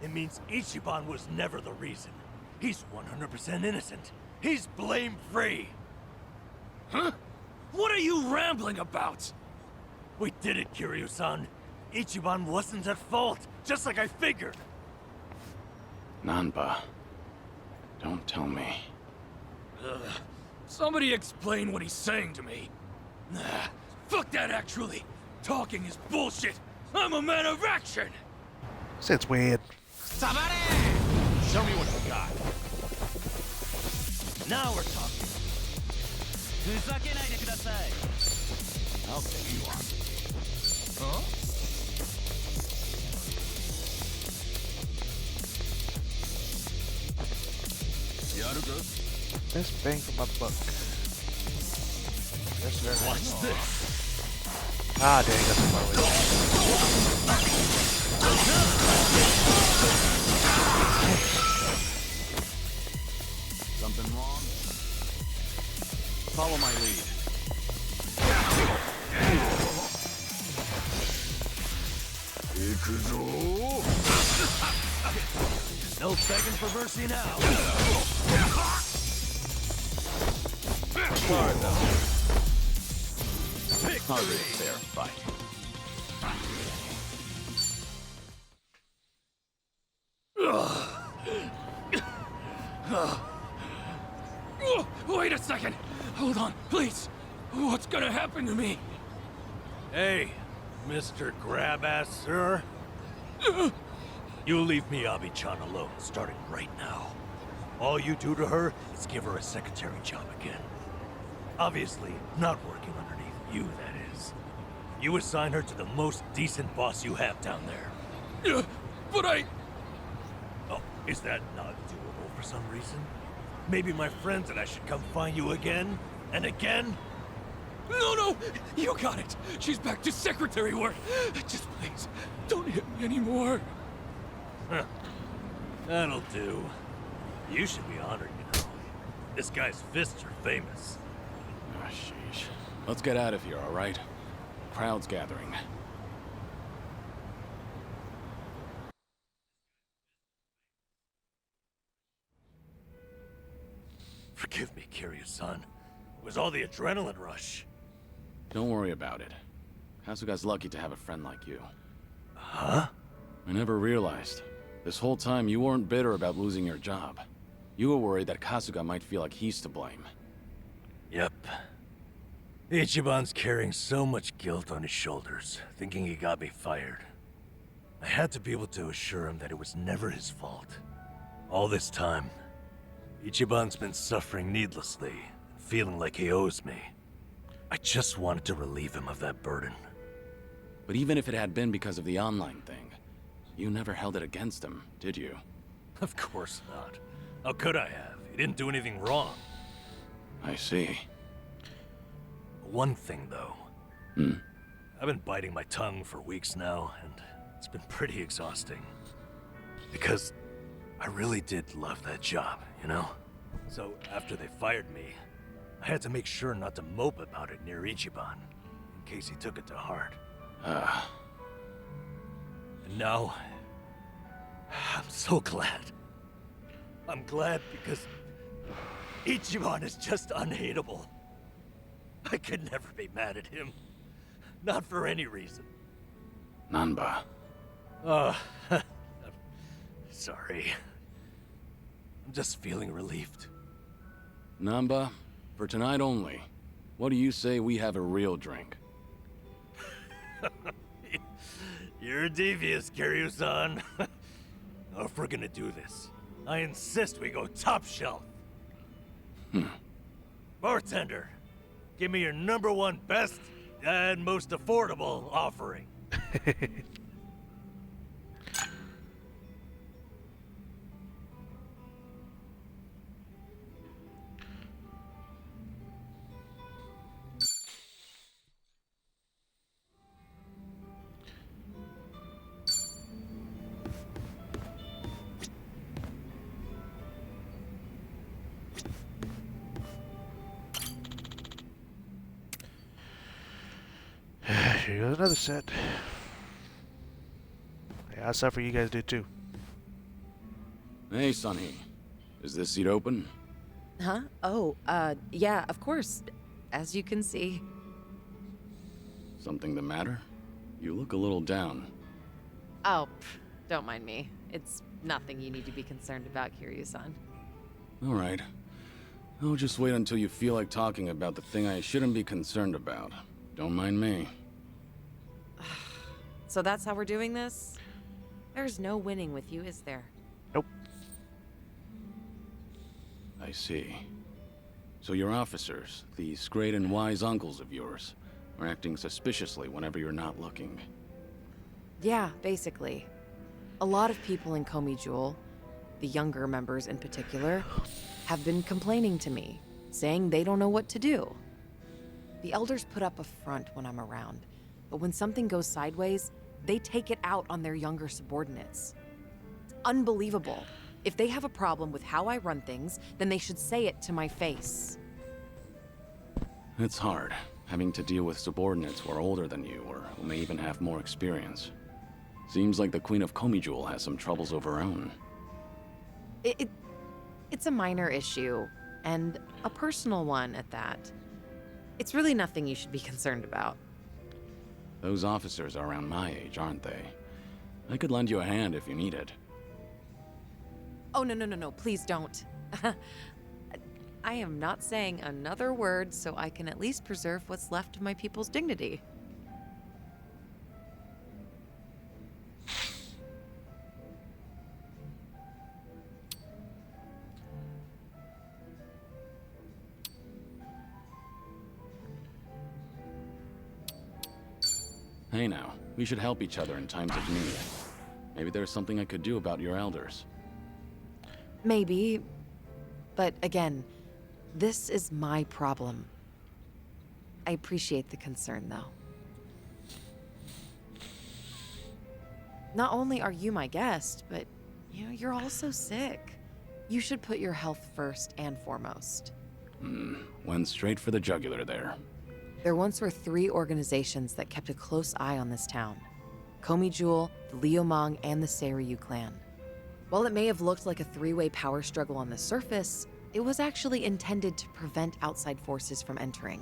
It means Ichiban was never the reason. He's 100% innocent. He's blame-free. Huh? What are you rambling about? We did it, Kiryu-san. Ichiban wasn't at fault, just like I figured. Nanba, don't tell me. Somebody explain what he's saying to me. Nah, fuck that actually. Talking is bullshit. I'm a man of action. It's weird. Sabare! Show me what you got. Now we're talking. I'll take you on. Huh? Best bang for my buck. Yes, sir. What's this? Ah, dang, that's far away. Something wrong? Follow my lead. No begging for mercy now. Hardly a fair fight. Wait a second. Hold on, please. What's gonna happen to me? Hey, Mr. Grab-Ass, sir. You leave Miyabi-chan alone, starting right now. All you do to her is give her a secretary job again. Obviously, not working underneath you, that is. You assign her to the most decent boss you have down there. But I... Oh, is that not doable for some reason? Maybe my friends and I should come find you again and again? No, you got it. She's back to secretary work. Just please, don't hit me anymore. Huh. That'll do. You should be honored, you know. This guy's fists are famous. Oh, sheesh. Let's get out of here, all right? Crowd's gathering. Forgive me, Kiryu-san. It was all the adrenaline rush. Don't worry about it. Kasuga's lucky to have a friend like you. Huh? I never realized. This whole time you weren't bitter about losing your job. You were worried that Kasuga might feel like he's to blame. Yep. Ichiban's carrying so much guilt on his shoulders, thinking he got me fired. I had to be able to assure him that it was never his fault. All this time, Ichiban's been suffering needlessly, feeling like he owes me. I just wanted to relieve him of that burden. But even if it had been because of the online thing, you never held it against him, did you? Of course not. How could I have? He didn't do anything wrong. I see. One thing, though. I've been biting my tongue for weeks now, and it's been pretty exhausting. Because I really did love that job, you know? So after they fired me, I had to make sure not to mope about it near Ichiban, in case he took it to heart. And now, I'm so glad. I'm glad because Ichiban is just unhateable. I could never be mad at him. Not for any reason. Nanba. I'm sorry. I'm just feeling relieved. Nanba, for tonight only, what do you say we have a real drink? You're devious, Kiryu-san. If we're gonna do this, I insist we go top shelf. Bartender, give me your #1 best and most affordable offering. Here goes another set. Yeah, I suffer, you guys do too. Hey, Sunny. Is this seat open? Huh? Oh, yeah, of course. As you can see. Something the matter? You look a little down. Oh, don't mind me. It's nothing you need to be concerned about, Kiryu-san. All right. I'll just wait until you feel like talking about the thing I shouldn't be concerned about. Don't mind me. So that's how we're doing this? There's no winning with you, is there? Nope. I see. So your officers, these great and wise uncles of yours, are acting suspiciously whenever you're not looking. Yeah, basically. A lot of people in Komi Jewel, the younger members in particular, have been complaining to me, saying they don't know what to do. The elders put up a front when I'm around, but when something goes sideways, they take it out on their younger subordinates. It's unbelievable. If they have a problem with how I run things, then they should say it to my face. It's hard, having to deal with subordinates who are older than you, or who may even have more experience. Seems like the Queen of Komi Jewel has some troubles of her own. It's a minor issue, and a personal one at that. It's really nothing you should be concerned about. Those officers are around my age, aren't they? I could lend you a hand if you need it. Oh, no, please don't. I am not saying another word so I can at least preserve what's left of my people's dignity. Hey now, we should help each other in times of need. Maybe there's something I could do about your elders. Maybe, but again, this is my problem. I appreciate the concern, though. Not only are you my guest, but, you're also sick. You should put your health first and foremost. Went straight for the jugular there. There once were 3 organizations that kept a close eye on this town. Komi Jewel, the Liumang, and the Seiryu clan. While it may have looked like a 3-way power struggle on the surface, it was actually intended to prevent outside forces from entering.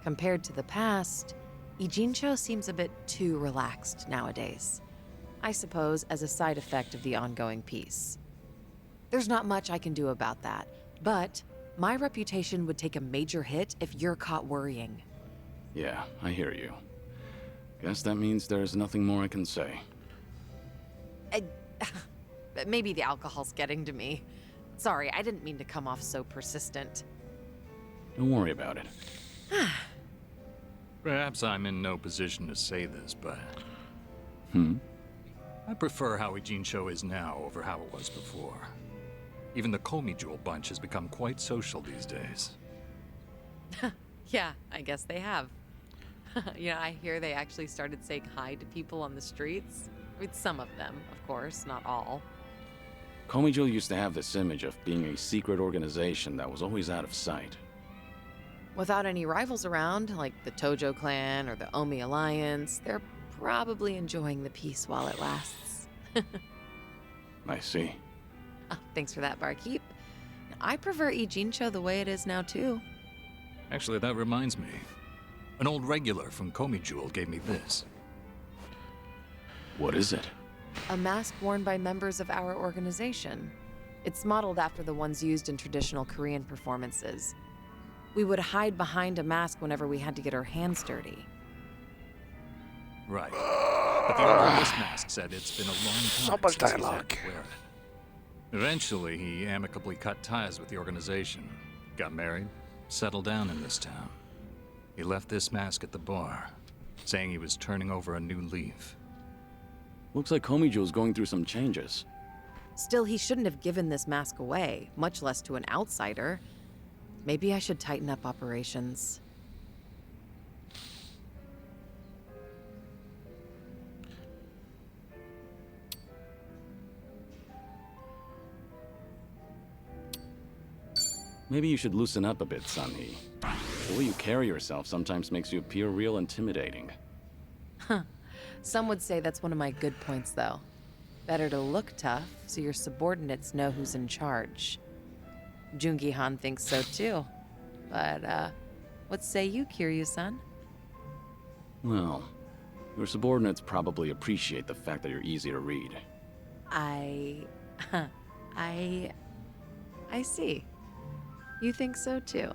Compared to the past, Ijincho seems a bit too relaxed nowadays. I suppose as a side effect of the ongoing peace. There's not much I can do about that, but my reputation would take a major hit if you're caught worrying. Yeah, I hear you. Guess that means there's nothing more I can say. Maybe the alcohol's getting to me. Sorry, I didn't mean to come off so persistent. Don't worry about it. Perhaps I'm in no position to say this, but... I prefer how Ijincho is now over how it was before. Even the Komi Jewel bunch has become quite social these days. Yeah, I guess they have. I hear they actually started saying hi to people on the streets. I mean, some of them, of course, not all. Komi Jewel used to have this image of being a secret organization that was always out of sight. Without any rivals around, like the Tojo clan or the Omi Alliance, they're probably enjoying the peace while it lasts. I see. Oh, thanks for that, barkeep. I prefer Ijincho the way it is now, too. Actually, that reminds me. An old regular from Komi Jewel gave me this. What is it? A mask worn by members of our organization. It's modeled after the ones used in traditional Korean performances. We would hide behind a mask whenever we had to get our hands dirty. Right. But the owner of this mask said it's been a long time So much since he's had dialogue. to wear it. Eventually, he amicably cut ties with the organization, got married, settled down in this town. He left this mask at the bar, saying he was turning over a new leaf. Looks like Komi Jewel's going through some changes. Still, he shouldn't have given this mask away, much less to an outsider. Maybe I should tighten up operations. Maybe you should loosen up a bit, Sunhee. The way you carry yourself sometimes makes you appear real intimidating. Some would say that's one of my good points, though. Better to look tough, so your subordinates know who's in charge. Jungi-Han thinks so too. But, what say you, Kiryu-san? Well, your subordinates probably appreciate the fact that you're easy to read. I see. You think so too.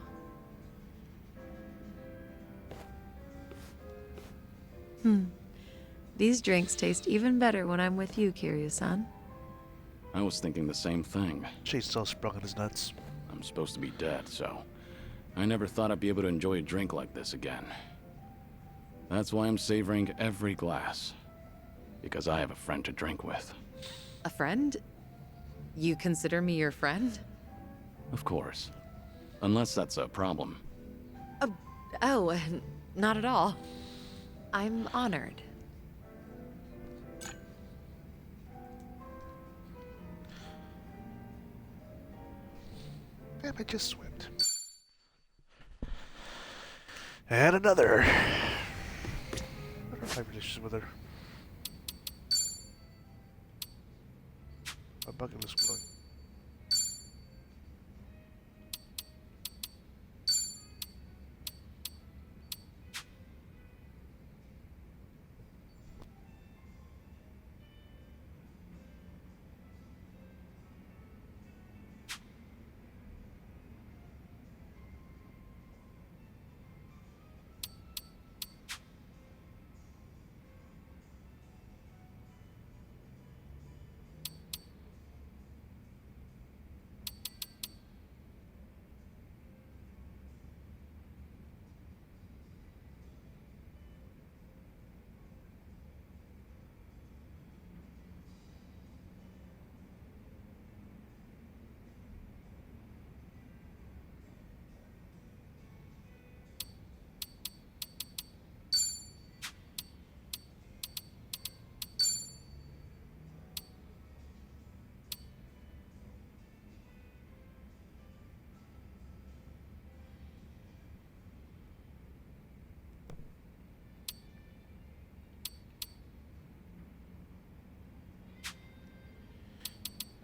These drinks taste even better when I'm with you, Kiryu-san. I was thinking the same thing. She's so sprung on his nuts. I'm supposed to be dead, so I never thought I'd be able to enjoy a drink like this again. That's why I'm savoring every glass. Because I have a friend to drink with. A friend? You consider me your friend? Of course. Unless that's a problem. Oh, not at all. I'm honored. Damn, I just swept. And another. What are my relations with her? My bucket list glowing.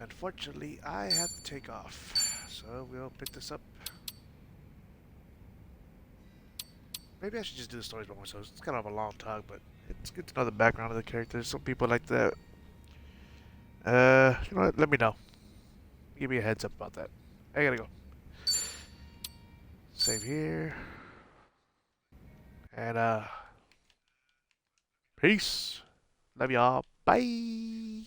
Unfortunately, I have to take off, so we'll pick this up. Maybe I should just do the stories by myself. It's kind of a long talk, but it's good to know the background of the characters. Some people like that. You know what? Let me know. Give me a heads up about that. I gotta go. Save here. And, peace. Love y'all. Bye.